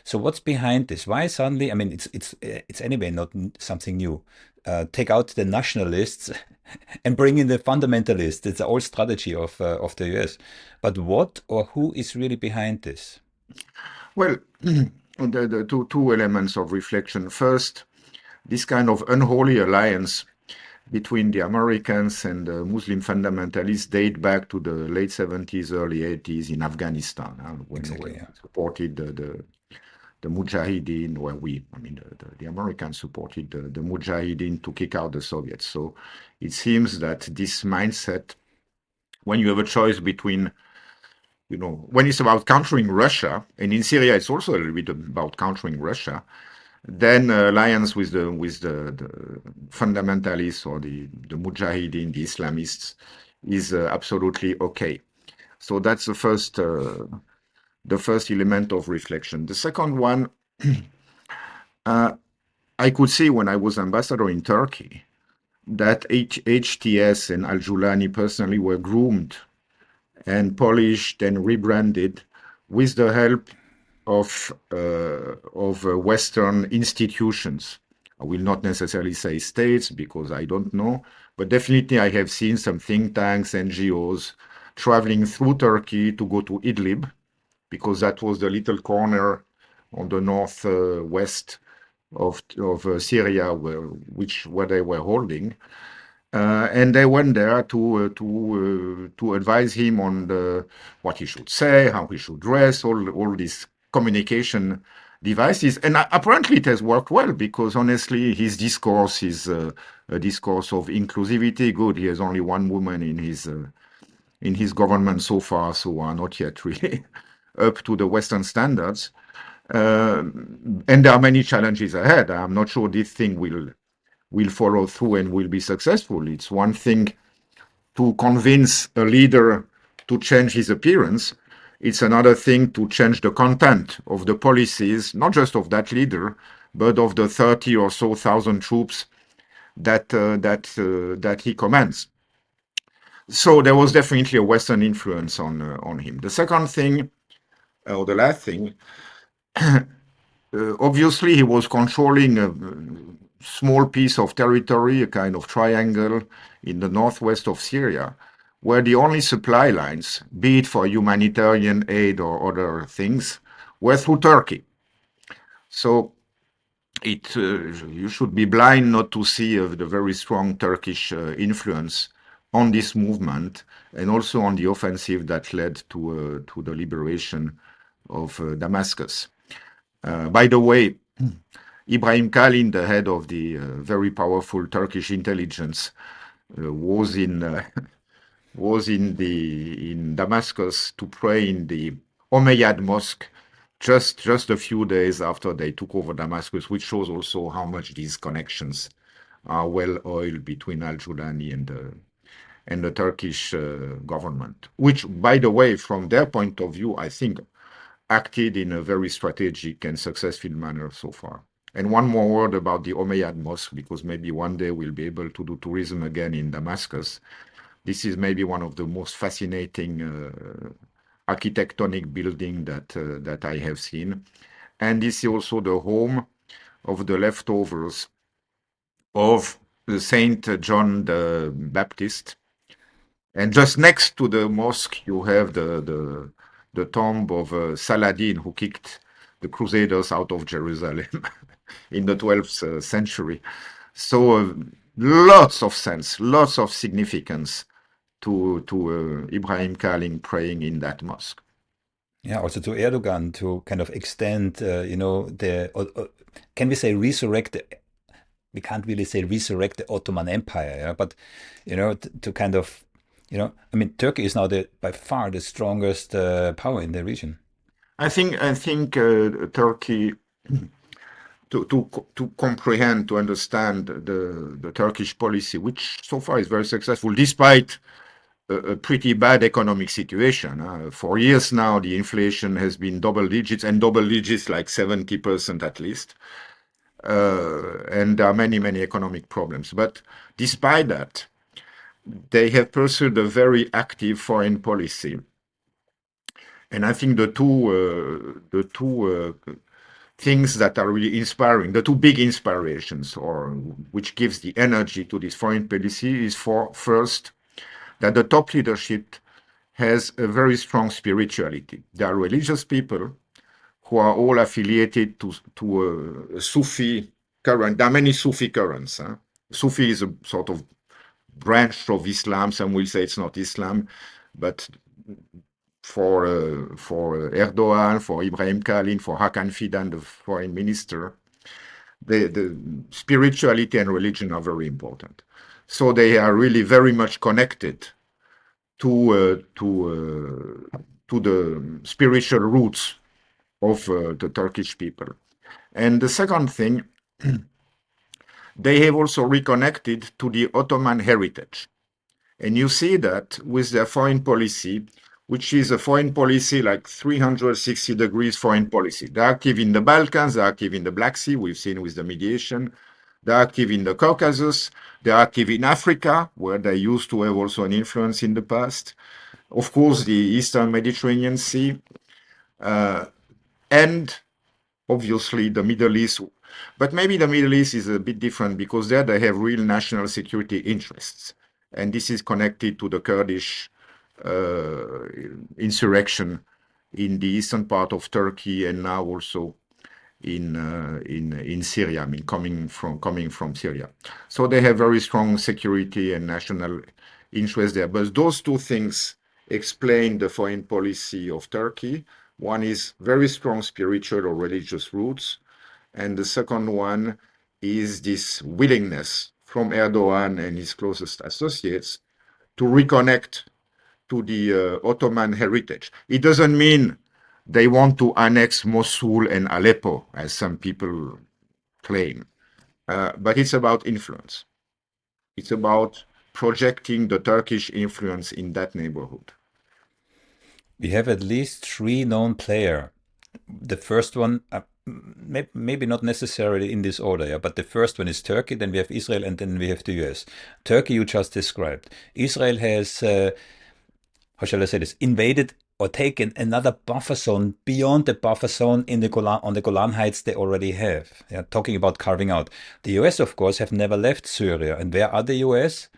B: So what's behind this? Why suddenly? I mean, it's anyway not something new. Take out the nationalists and bring in the fundamentalists. It's the old strategy of the US. But what or who is really behind this?
A: Well, the two elements of reflection. First, this kind of unholy alliance between the Americans and the Muslim fundamentalists date back to the late 70s, early 80s in Afghanistan, when
B: Exactly. Yeah.
A: we supported the Mujahideen, the Americans supported the Mujahideen to kick out the Soviets. So it seems that this mindset, when you have a choice between, when it's about countering Russia, and in Syria it's also a little bit about countering Russia, then alliance with the fundamentalists or the Mujahideen, the Islamists, is absolutely okay. So that's the first element of reflection. The second one, I could see when I was ambassador in Turkey that HTS and Al-Jolani personally were groomed and polished and rebranded with the help of Western institutions. I will not necessarily say states because I don't know, but definitely I have seen some think tanks, NGOs traveling through Turkey to go to Idlib because that was the little corner on the northwest of Syria, where they were holding. And they went there to advise him on what he should say, how he should dress, all these communication devices. And apparently it has worked well, because honestly, his discourse is a discourse of inclusivity. Good, he has only one woman in his government so far, so are not yet really up to the Western standards. And there are many challenges ahead. I'm not sure this thing will follow through and will be successful. It's one thing to convince a leader to change his appearance. It's another thing to change the content of the policies, not just of that leader, but of the 30 or so thousand troops that he commands. So there was definitely a Western influence on him. The second thing, or the last thing, obviously he was controlling a small piece of territory, a kind of triangle in the northwest of Syria, where the only supply lines, be it for humanitarian aid or other things, were through Turkey. So you should be blind not to see the very strong Turkish influence on this movement, and also on the offensive that led to the liberation of Damascus. By the way, Ibrahim Kalin, the head of the very powerful Turkish intelligence, was in Damascus to pray in the Umayyad Mosque just a few days after they took over Damascus, which shows also how much these connections are well oiled between Al-Jolani and the Turkish government, which, by the way, from their point of view, I think acted in a very strategic and successful manner so far. And one more word about the Umayyad Mosque, because maybe one day we'll be able to do tourism again in Damascus. This is maybe one of the most fascinating architectonic building that I have seen. And this is also the home of the leftovers of the Saint John the Baptist. And just next to the mosque, you have the tomb of Saladin, who kicked the Crusaders out of Jerusalem in the 12th century. So lots of sense, lots of significance to Ibrahim Kalin praying in that mosque.
B: Yeah, also to Erdogan to kind of extend, can we say resurrect? We can't really say resurrect the Ottoman Empire, yeah, but to kind of, I mean, Turkey is now by far the strongest power in the region.
A: I think Turkey, to comprehend, to understand the Turkish policy, which so far is very successful, despite a pretty bad economic situation. For years now, the inflation has been double digits, and double digits like 70% at least. And there are many economic problems. But despite that, they have pursued a very active foreign policy. And I think the two things that are really inspiring, the two big inspirations, or which gives the energy to this foreign policy, is first, that the top leadership has a very strong spirituality. They are religious people who are all affiliated to a Sufi current. There are many Sufi currents. Huh? Sufi is a sort of branch of Islam. Some will say it's not Islam, but for Erdogan, for Ibrahim Kalin, for Hakan Fidan, the foreign minister, the spirituality and religion are very important. So they are really very much connected to the spiritual roots of the Turkish people. And the second thing, they have also reconnected to the Ottoman heritage. And you see that with their foreign policy, which is a foreign policy like 360 degrees foreign policy. They're active in the Balkans, they're active in the Black Sea, we've seen with the mediation. They're active in the Caucasus, they're active in Africa, where they used to have also an influence in the past. Of course, the Eastern Mediterranean Sea, and obviously the Middle East. But maybe the Middle East is a bit different, because there they have real national security interests. And this is connected to the Kurdish insurrection in the eastern part of Turkey, and now also in Syria. I mean, coming from Syria. So they have very strong security and national interest there. But those two things explain the foreign policy of Turkey. One is very strong spiritual or religious roots, and the second one is this willingness from Erdogan and his closest associates to reconnect to the Ottoman heritage. It doesn't mean they want to annex Mosul and Aleppo, as some people claim, but it's about influence. It's about projecting the Turkish influence in that neighborhood.
B: We have at least three known players. The first one, maybe not necessarily in this order, yeah, but the first one is Turkey, then we have Israel, and then we have the US. Turkey, you just described. Israel has, how shall I say this, invaded or taken another buffer zone beyond the buffer zone in the Golan, on the Golan Heights they already have. Yeah, talking about carving out. The US, of course, have never left Syria. And where are the US?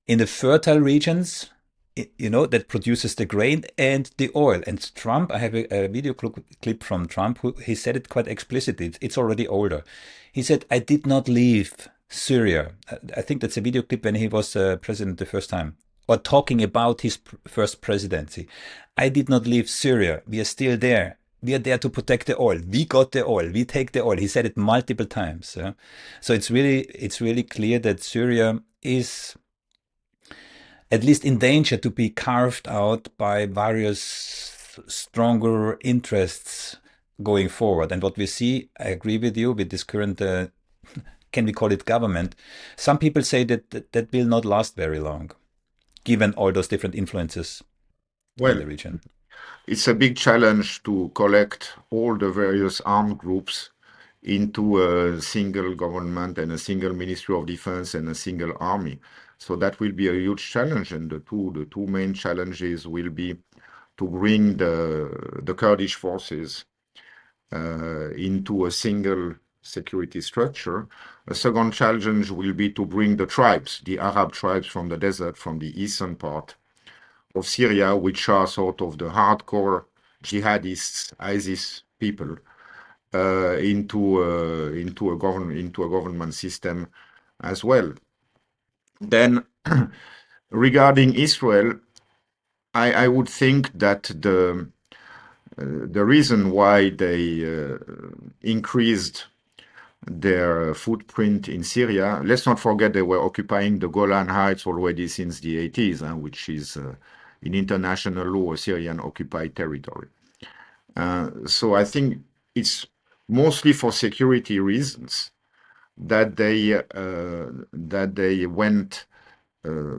B: In the fertile regions, that produces the grain and the oil. And Trump, I have a video clip from Trump, he said it quite explicitly. It's already older. He said, I did not leave Syria. I think that's a video clip when he was president the first time, or talking about his first presidency. I did not leave Syria. We are still there. We are there to protect the oil. We got the oil. We take the oil. He said it multiple times. Yeah? So it's really clear that Syria is at least in danger to be carved out by various stronger interests going forward. And what we see, I agree with you, with this current, can we call it government? Some people say that will not last very long, given all those different influences in the region.
A: It's a big challenge to collect all the various armed groups into a single government and a single Ministry of Defense and a single army. So that will be a huge challenge, and the two main challenges will be to bring the Kurdish forces into a single security structure. A second challenge will be to bring the tribes, the Arab tribes from the desert, from the eastern part of Syria, which are sort of the hardcore jihadists, ISIS people, into a government system as well. Then, regarding Israel, I would think that the reason why they increased their footprint in Syria, let's not forget they were occupying the Golan Heights already since the 80s, which is in international law a Syrian occupied territory. So I think it's mostly for security reasons that they went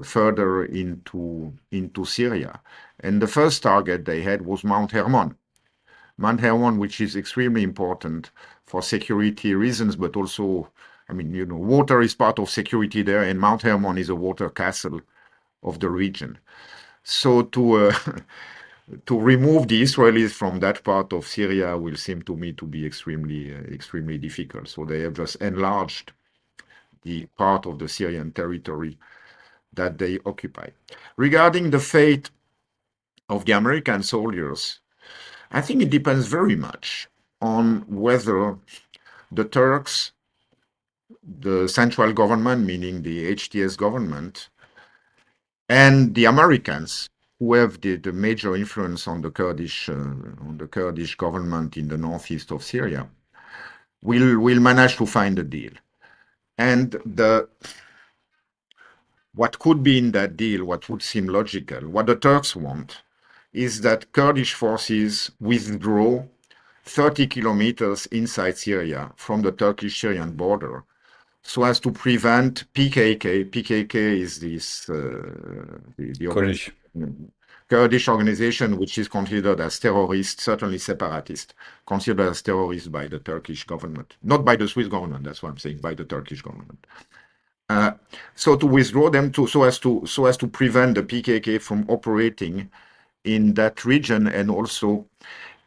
A: further into Syria. And the first target they had was Mount Hermon. Mount Hermon, which is extremely important for security reasons, but also, I mean, water is part of security there, and Mount Hermon is a water castle of the region. So to remove the Israelis from that part of Syria will seem to me to be extremely difficult. So they have just enlarged the part of the Syrian territory that they occupy. Regarding the fate of the American soldiers, I think it depends very much on whether the Turks, the central government, meaning the HTS government, and the Americans, who have the major influence on the Kurdish government in the northeast of Syria, will manage to find a deal. And what could be in that deal, what would seem logical, what the Turks want, is that Kurdish forces withdraw 30 kilometers inside Syria from the Turkish-Syrian border, so as to prevent PKK. PKK is this Kurdish organization which is considered as terrorist, certainly separatist, considered as terrorist by the Turkish government, not by the Swiss government. That's what I'm saying, by the Turkish government. So to withdraw them, so as to prevent the PKK from operating in that region and also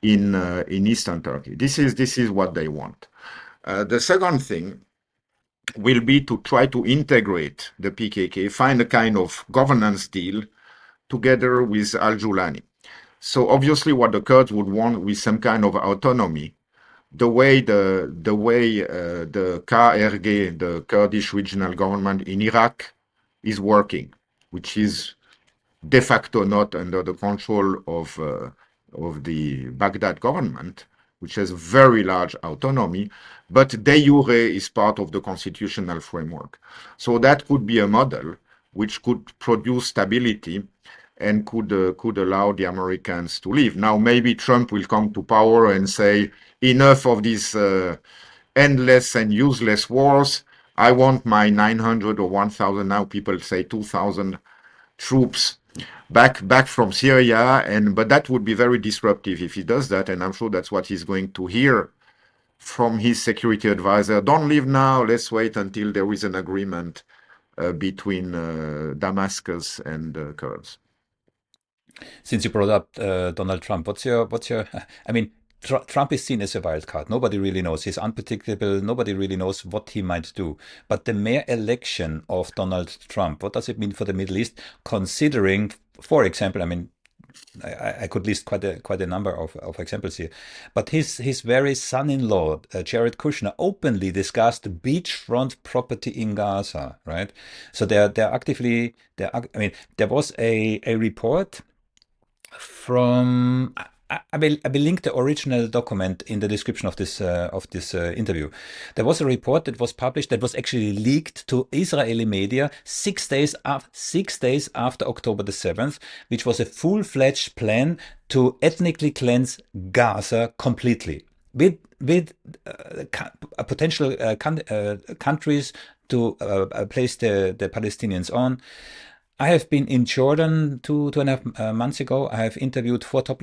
A: in eastern Turkey. This is what they want. The second thing will be to try to integrate the PKK, find a kind of governance deal together with Al-Jolani. So obviously what the Kurds would want with some kind of autonomy the KRG, the Kurdish regional government in Iraq, is working, which is de facto not under the control of the Baghdad government, which has very large autonomy, but de jure is part of the constitutional framework. So that could be a model which could produce stability and could allow the Americans to leave. Now, maybe Trump will come to power and say, enough of these endless and useless wars. I want my 900 or 1,000, now people say 2,000 troops back from Syria, but that would be very disruptive if he does that, and I'm sure that's what he's going to hear from his security advisor. Don't leave now, let's wait until there is an agreement between Damascus and Kurds.
B: Since you brought up Donald Trump, what's your? I mean, Trump is seen as a wild card. Nobody really knows. He's unpredictable. Nobody really knows what he might do. But the mere election of Donald Trump, what does it mean for the Middle East? Considering, for example, I mean, I could list quite a number of examples here, but his very son-in-law, Jared Kushner, openly discussed beachfront property in Gaza. Right, so they're actively. I mean, there was a report from. I will link the original document in the description of this interview. There was a report that was published that was actually leaked to Israeli media 6 days after October the 7th, which was a full-fledged plan to ethnically cleanse Gaza completely with potential countries to place the Palestinians on. I have been in Jordan two and a half months ago. I have interviewed four top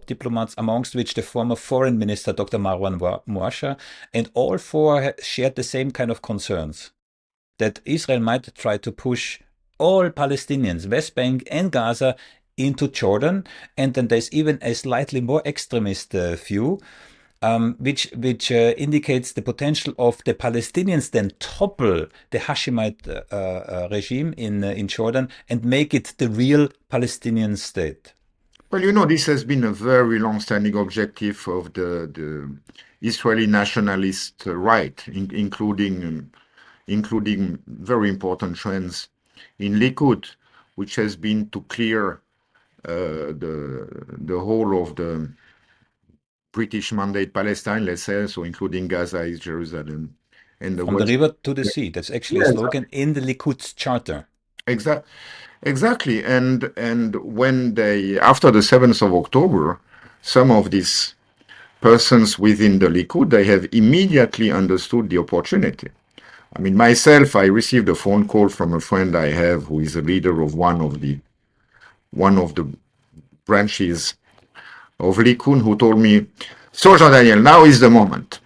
B: diplomats, amongst which the former foreign minister, Dr. Marwan Mouasha, and all four shared the same kind of concerns, that Israel might try to push all Palestinians, West Bank and Gaza, into Jordan. And then there's even a slightly more extremist view, which indicates the potential of the Palestinians then topple the Hashemite regime in Jordan and make it the real Palestinian state.
A: Well, this has been a very long-standing objective of the Israeli nationalist right, including very important trends in Likud, which has been to clear the whole of the British Mandate Palestine, let's say, so including Gaza, East Jerusalem, and the
B: From
A: West.
B: the river to the sea. That's actually a slogan in the Likud's charter.
A: Exactly. And when after the 7th of October, some of these persons within the Likud, they have immediately understood the opportunity. I mean, myself, I received a phone call from a friend I have who is a leader of one of the branches of Likud, who told me, so Jean-Daniel, now is the moment.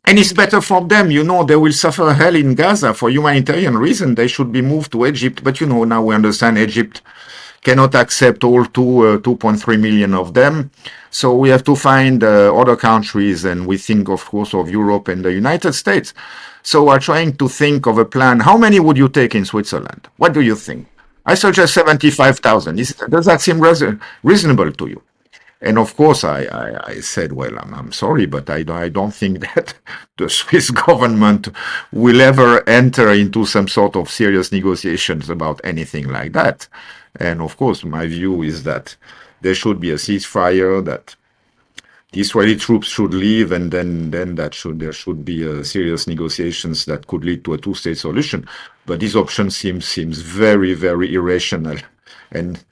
A: And it's better for them, they will suffer hell in Gaza for humanitarian reasons. They should be moved to Egypt. But, now we understand Egypt cannot accept all 2.3 million of them. So we have to find other countries. And we think, of course, of Europe and the United States. So we're trying to think of a plan. How many would you take in Switzerland? What do you think? I suggest 75,000. Does that seem reasonable to you? And of course, I said, well, I'm sorry, but I don't think that the Swiss government will ever enter into some sort of serious negotiations about anything like that. And of course, my view is that there should be a ceasefire, that the Israeli troops should leave, and then there should be serious negotiations that could lead to a two-state solution. But this option seems very, very irrational and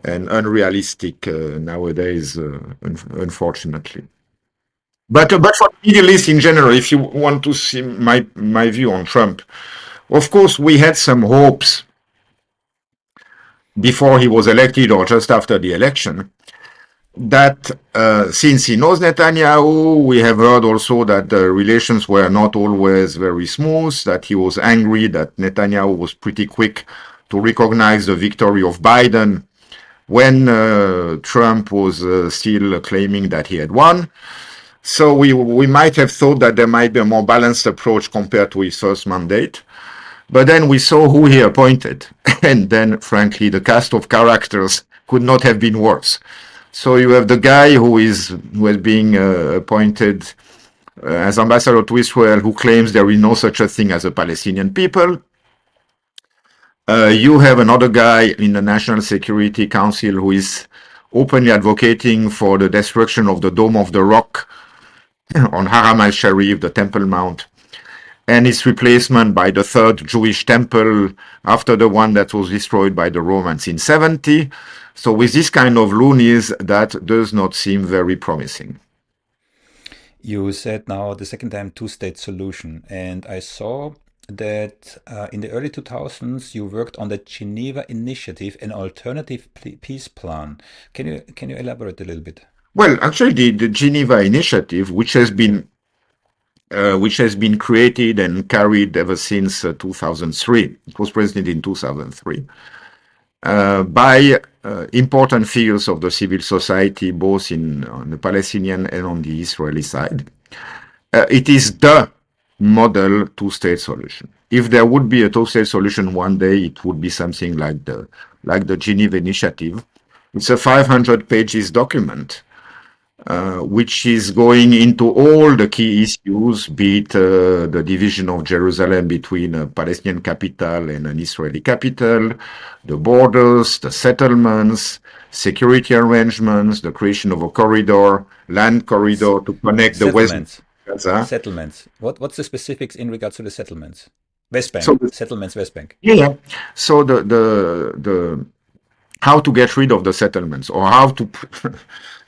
A: unrealistic nowadays, unfortunately. But for the Middle East in general, if you want to see my view on Trump, of course we had some hopes before he was elected or just after the election that since he knows Netanyahu, we have heard also that the relations were not always very smooth, that he was angry that Netanyahu was pretty quick to recognize the victory of Biden when Trump was still claiming that he had won. So we might have thought that there might be a more balanced approach compared to his first mandate. But then we saw who he appointed. And then, frankly, the cast of characters could not have been worse. So you have the guy who is being appointed as ambassador to Israel, who claims there is no such a thing as a Palestinian people. You have another guy in the National Security Council who is openly advocating for the destruction of the Dome of the Rock on Haram al-Sharif, the Temple Mount, and its replacement by the third Jewish temple after the one that was destroyed by the Romans in 70. So with this kind of loonies, that does not seem very promising.
B: You said now the second time two-state solution, and I saw that in the early 2000s you worked on the Geneva Initiative, an alternative peace plan. Can you elaborate a little bit?
A: Well, actually, the Geneva Initiative, which has been created and carried ever since 2003. It was presented in 2003 by important figures of the civil society, both on the Palestinian and on the Israeli side. It is the model two-state solution. If there would be a two-state solution one day, it would be something like the Geneva Initiative. It's a 500 pages document, which is going into all the key issues, be it the division of Jerusalem between a Palestinian capital and an Israeli capital, the borders, the settlements, security arrangements, the creation of a corridor, land corridor to connect the West Bank.
B: Settlements. What's the specifics in regards to the settlements? West Bank.
A: So,
B: settlements, West Bank.
A: Yeah. So the how to get rid of the settlements, or how to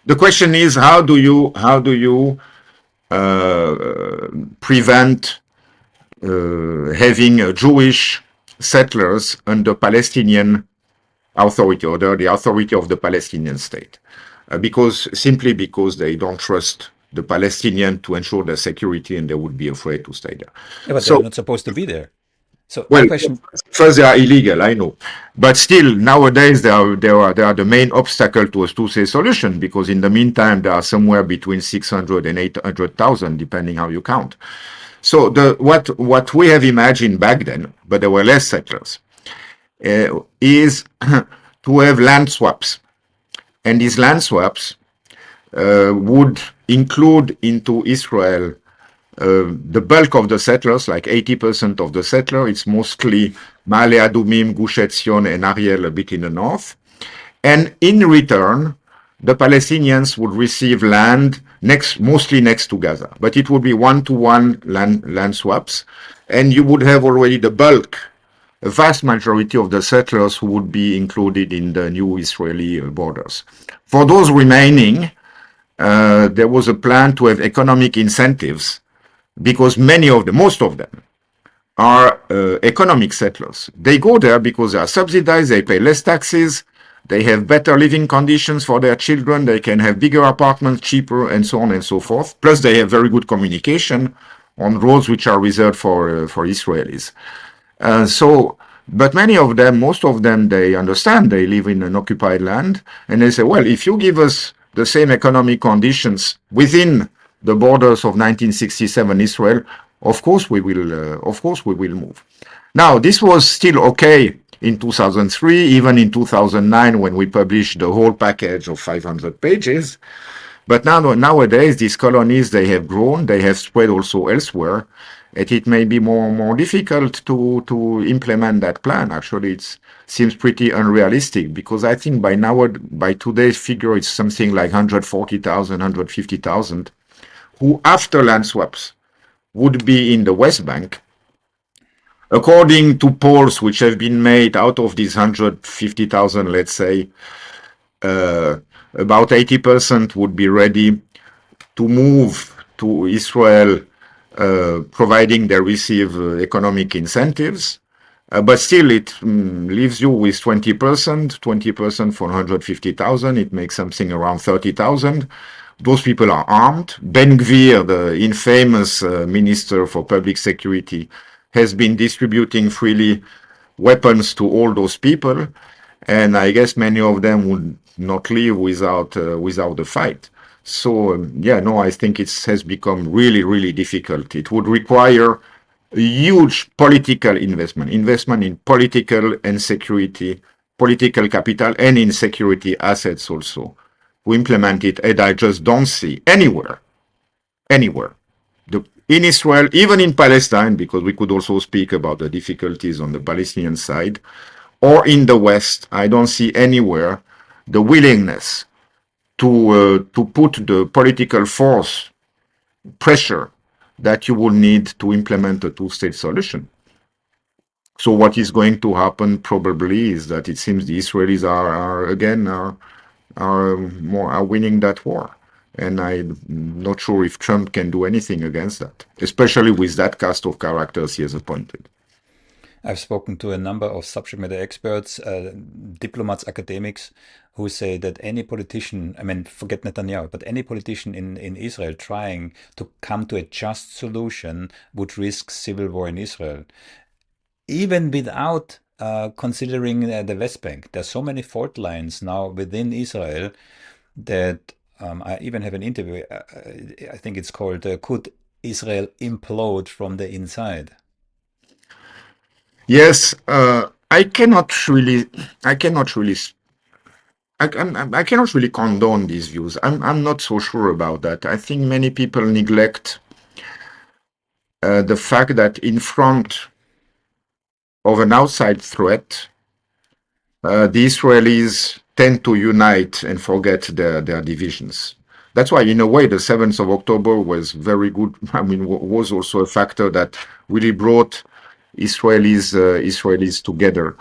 A: the question is, how do you prevent having Jewish settlers under Palestinian authority, or the authority of the Palestinian state, simply because they don't trust the Palestinian to ensure their security, and they would be afraid to stay there.
B: Yeah, but they're not supposed to be there. So
A: well,
B: my question...
A: first, they are illegal, I know, but still nowadays they are the main obstacle to a two-state solution, because in the meantime there are somewhere between 600 and 800,000, depending how you count. So what we have imagined back then, but there were less settlers, is to have land swaps, and these land swaps would include into Israel the bulk of the settlers, like 80% of the settlers. It's mostly Ma'ale Adumim, Gush Etzion, and Ariel a bit in the north. And in return, the Palestinians would receive land mostly next to Gaza. But it would be one-to-one land swaps. And you would have already the bulk, a vast majority of the settlers who would be included in the new Israeli borders. For those remaining, there was a plan to have economic incentives, because most of them are economic settlers. They go there because they are subsidized, they pay less taxes, they have better living conditions for their children, they can have bigger apartments, cheaper, and so on and so forth. Plus, they have very good communication on roads which are reserved for Israelis. But most of them, they understand they live in an occupied land, and they say, well, if you give us the same economic conditions within the borders of 1967 Israel, of course we will move. Now, this was still okay in 2003, even in 2009 when we published the whole package of 500 pages. But nowadays, these colonies, they have grown, they have spread also elsewhere, and it may be more difficult to implement that plan. Actually, it seems pretty unrealistic, because I think by today's figure, it's something like 140,000, 150,000, who after land swaps would be in the West Bank. According to polls which have been made, out of these 150,000, let's say, about 80% would be ready to move to Israel, providing they receive economic incentives. But still, it leaves you with 20% for 150,000. It makes something around 30,000. Those people are armed. Ben Gvir, the infamous Minister for Public Security, has been distributing freely weapons to all those people. And I guess many of them would not leave without a fight. So, I think it has become really, really difficult. It would require a huge political investment in political and security, political capital, and in security assets also, who implement it, and I just don't see anywhere, in Israel, even in Palestine, because we could also speak about the difficulties on the Palestinian side, or in the West, I don't see anywhere the willingness to put the political force pressure that you will need to implement a two-state solution. So what is going to happen probably is that it seems the Israelis are winning that war. And I'm not sure if Trump can do anything against that, especially with that cast of characters he has appointed.
B: I've spoken to a number of subject matter experts, diplomats, academics, who say that any politician, I mean, forget Netanyahu, but any politician in Israel trying to come to a just solution would risk civil war in Israel, even without considering the West Bank. There's so many fault lines now within Israel that I even have an interview. I think it's called "Could Israel Implode from the Inside?"
A: Yes, I cannot really, I cannot really, I cannot really condone these views. I'm not so sure about that. I think many people neglect the fact that in front of an outside threat, the Israelis tend to unite and forget their divisions. That's why, in a way, the 7th of October was very good. I mean, was also a factor that really brought Israelis together.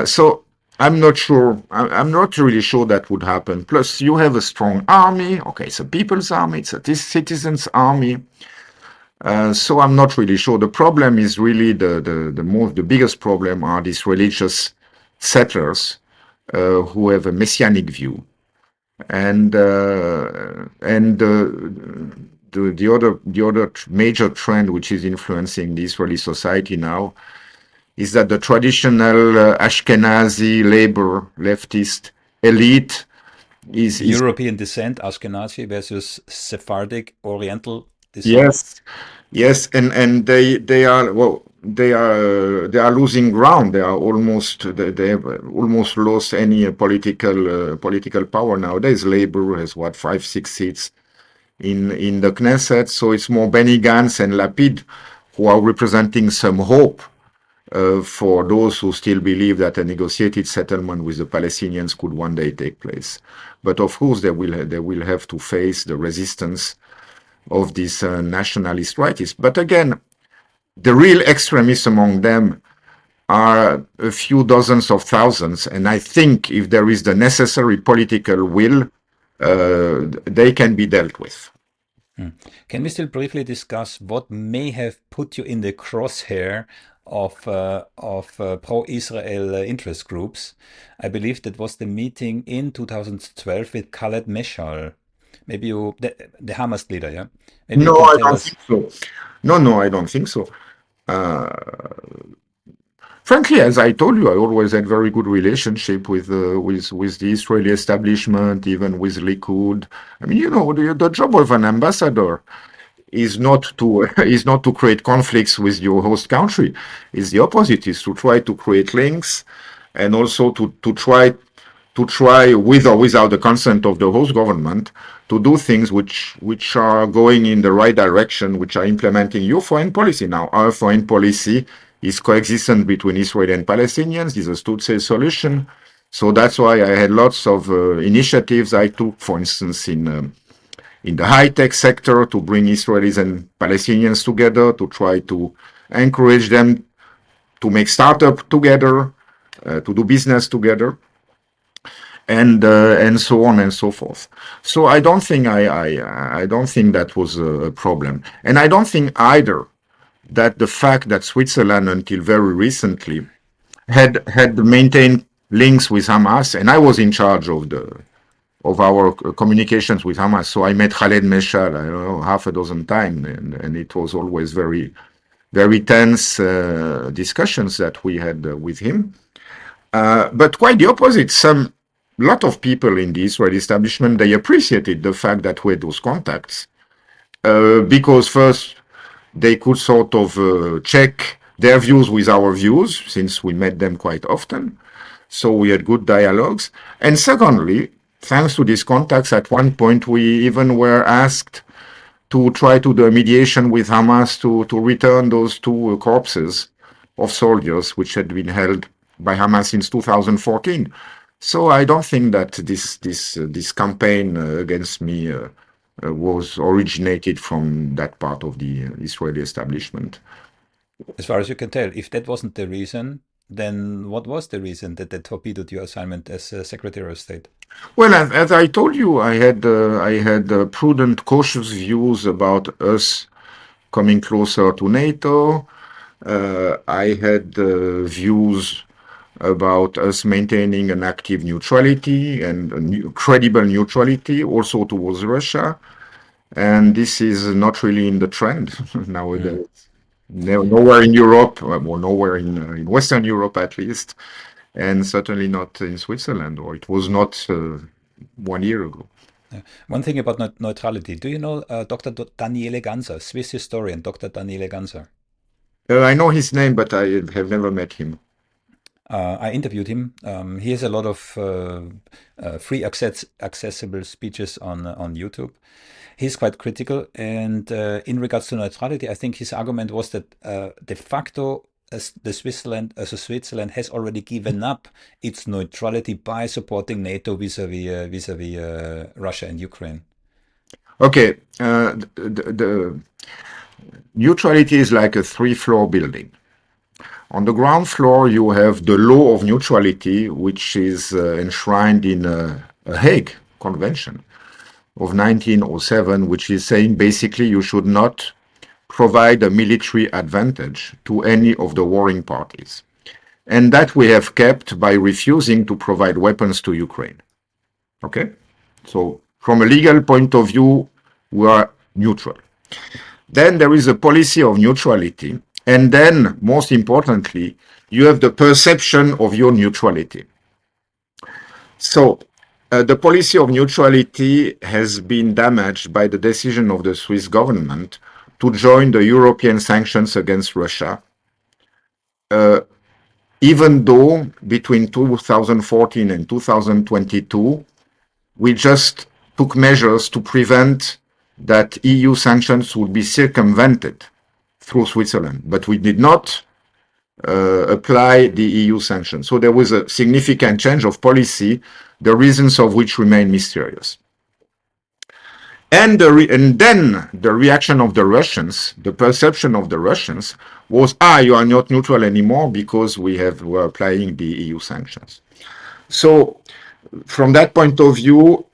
A: So I'm not sure. I'm not really sure that would happen. Plus, you have a strong army. Okay, it's a people's army. It's a citizens' army. So I'm not really sure. The problem is really the biggest problem are these religious settlers who have a messianic view, and the other major trend which is influencing the Israeli society now is that the traditional Ashkenazi labor leftist elite is
B: European descent, Ashkenazi versus Sephardic Oriental descent.
A: yes, and they are they are losing ground. They have almost lost any political power nowadays. Labor has what 5-6 seats in the Knesset, so it's more Benny Gantz and Lapid who are representing some hope for those who still believe that a negotiated settlement with the Palestinians could one day take place. But of course, they will have to face the resistance of these nationalist rightists. But again, the real extremists among them are a few dozens of thousands, and I think if there is the necessary political will, they can be dealt with.
B: Can we still briefly discuss what may have put you in the crosshair of pro-Israel interest groups? I believe that was the meeting in 2012 with Khaled Meshal. Maybe the Hamas leader, yeah? Maybe
A: No, I don't think so. No, I don't think so. Frankly, as I told you, I always had very good relationship with the Israeli establishment, even with Likud. I mean, the job of an ambassador is not to create conflicts with your host country. It's the opposite. Is to try to create links, and also to try with or without the consent of the host government to do things which are going in the right direction, which are implementing your foreign policy. Now, our foreign policy is coexistence between Israel and Palestinians. Is a two-state solution. So that's why I had lots of initiatives I took, for instance, in the high-tech sector to bring Israelis and Palestinians together, to try to encourage them to make startup together, to do business together, and so on and so forth. So I don't think I don't think that was a problem, and I don't think either that the fact that Switzerland until very recently had maintained links with Hamas, and I was in charge of our communications with Hamas. So I met Khaled Meshal, I don't know, half a dozen times, and it was always very, very tense discussions that we had with him. But quite the opposite. Lot of people in the Israeli establishment, they appreciated the fact that we had those contacts, because first they could sort of check their views with our views, since we met them quite often. So we had good dialogues. And secondly, thanks to these contacts, at one point we even were asked to try to do a mediation with Hamas to return those two corpses of soldiers which had been held by Hamas since 2014. So I don't think that this campaign against me was originated from that part of the Israeli establishment.
B: As far as you can tell, if that wasn't the reason, then what was the reason that they torpedoed your assignment as Secretary of State?
A: Well, as I told you, I had prudent, cautious views about us coming closer to NATO. I had views about us maintaining an active neutrality and a credible neutrality also towards Russia. And this is not really in the trend nowadays. Nowhere in Europe, or nowhere in Western Europe at least, and certainly not in Switzerland, or it was not 1 year ago.
B: One thing about neutrality. Do you know Dr. Daniele Ganser, Swiss historian, Dr. Daniele Ganser?
A: I know his name, but I have never met him.
B: I interviewed him. He has a lot of free accessible speeches on YouTube. He's quite critical, and in regards to neutrality, I think his argument was that de facto, Switzerland has already given up its neutrality by supporting NATO vis-a-vis Russia and Ukraine.
A: Okay, the neutrality is like a three-floor building. On the ground floor, you have the law of neutrality, which is enshrined in a Hague Convention of 1907, which is saying basically you should not provide a military advantage to any of the warring parties. And that we have kept by refusing to provide weapons to Ukraine. Okay? So from a legal point of view, we are neutral. Then there is a policy of neutrality. And then, most importantly, you have the perception of your neutrality. So the policy of neutrality has been damaged by the decision of the Swiss government to join the European sanctions against Russia, even though between 2014 and 2022, we just took measures to prevent that EU sanctions would be circumvented through Switzerland, but we did not apply the EU sanctions. So there was a significant change of policy, the reasons of which remain mysterious. And then the reaction of the Russians, the perception of the Russians was, you are not neutral anymore because we're applying the EU sanctions. So from that point of view,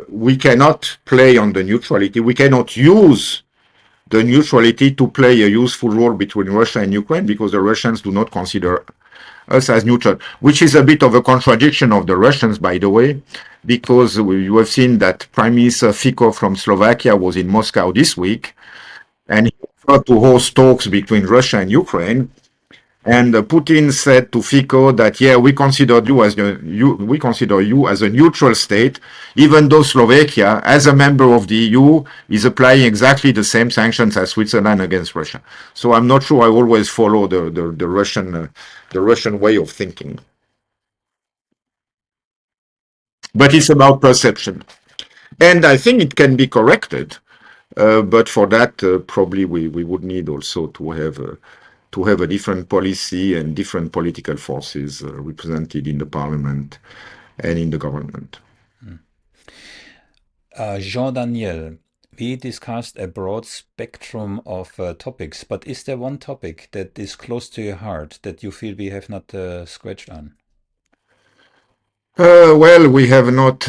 A: we cannot play on the neutrality. We cannot use the neutrality to play a useful role between Russia and Ukraine because the Russians do not consider us as neutral, which is a bit of a contradiction of the Russians, by the way, because you have seen that Prime Minister Fico from Slovakia was in Moscow this week, and he offered to host talks between Russia and Ukraine. And Putin said to Fico that, we consider you as a neutral state, even though Slovakia, as a member of the EU, is applying exactly the same sanctions as Switzerland against Russia. So I'm not sure I always follow the Russian way of thinking. But it's about perception. And I think it can be corrected. But for that, probably we would need also to have a different policy and different political forces represented in the parliament and in the government.
B: Jean-Daniel, we discussed a broad spectrum of topics, but is there one topic that is close to your heart that you feel we have not scratched on?
A: Well, we have not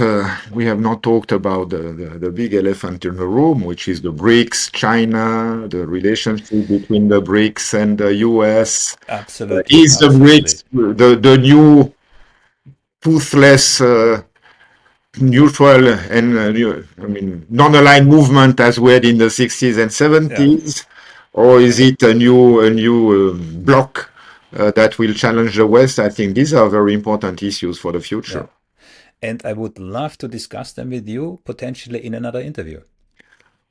A: talked about the big elephant in the room, which is the BRICS, China, the relationship between the BRICS and the US.
B: Absolutely.
A: Is the BRICS the new toothless neutral and non-aligned movement as we had in the 60s and 70s, or is it a new bloc that will challenge the West? I think these are very important issues for the future.
B: And I would love to discuss them with you, potentially in another interview.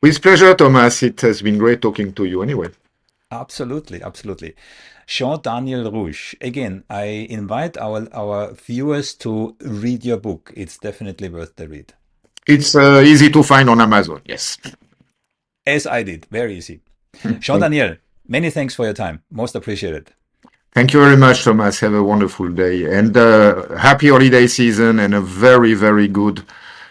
A: With pleasure, Thomas. It has been great talking to you anyway.
B: Absolutely, absolutely. Jean-Daniel Ruch. Again, I invite our viewers to read your book. It's definitely worth the read.
A: It's easy to find on Amazon. Yes.
B: As I did. Very easy.
A: Thank,
B: Jean-Daniel, many thanks for your time. Most appreciated.
A: thank you very much, Thomas. Have a wonderful day and happy holiday season and a very, very good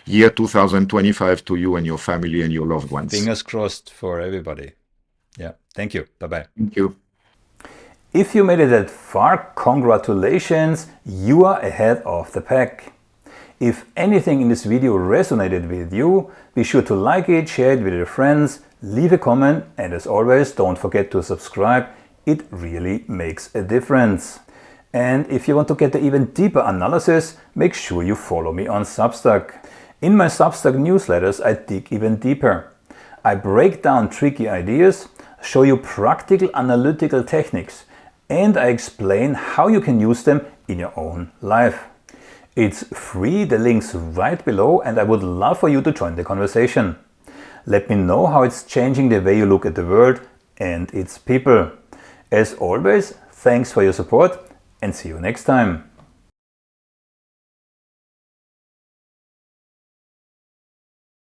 A: year 2025 to you and your family and your loved ones.
B: Fingers crossed for everybody. Yeah. Thank you. Bye-bye.
A: Thank you.
B: If you made it that far, congratulations, you are ahead of the pack. If anything in this video resonated with you, be sure to like it, share it with your friends, leave a comment, and as always, don't forget to subscribe. It really makes a difference. And if you want to get the even deeper analysis, make sure you follow me on Substack. In my Substack newsletters, I dig even deeper. I break down tricky ideas, show you practical analytical techniques, and I explain how you can use them in your own life. It's free, the link's right below, and I would love for you to join the conversation. Let me know how it's changing the way you look at the world and its people. As always, thanks for your support and see you next time.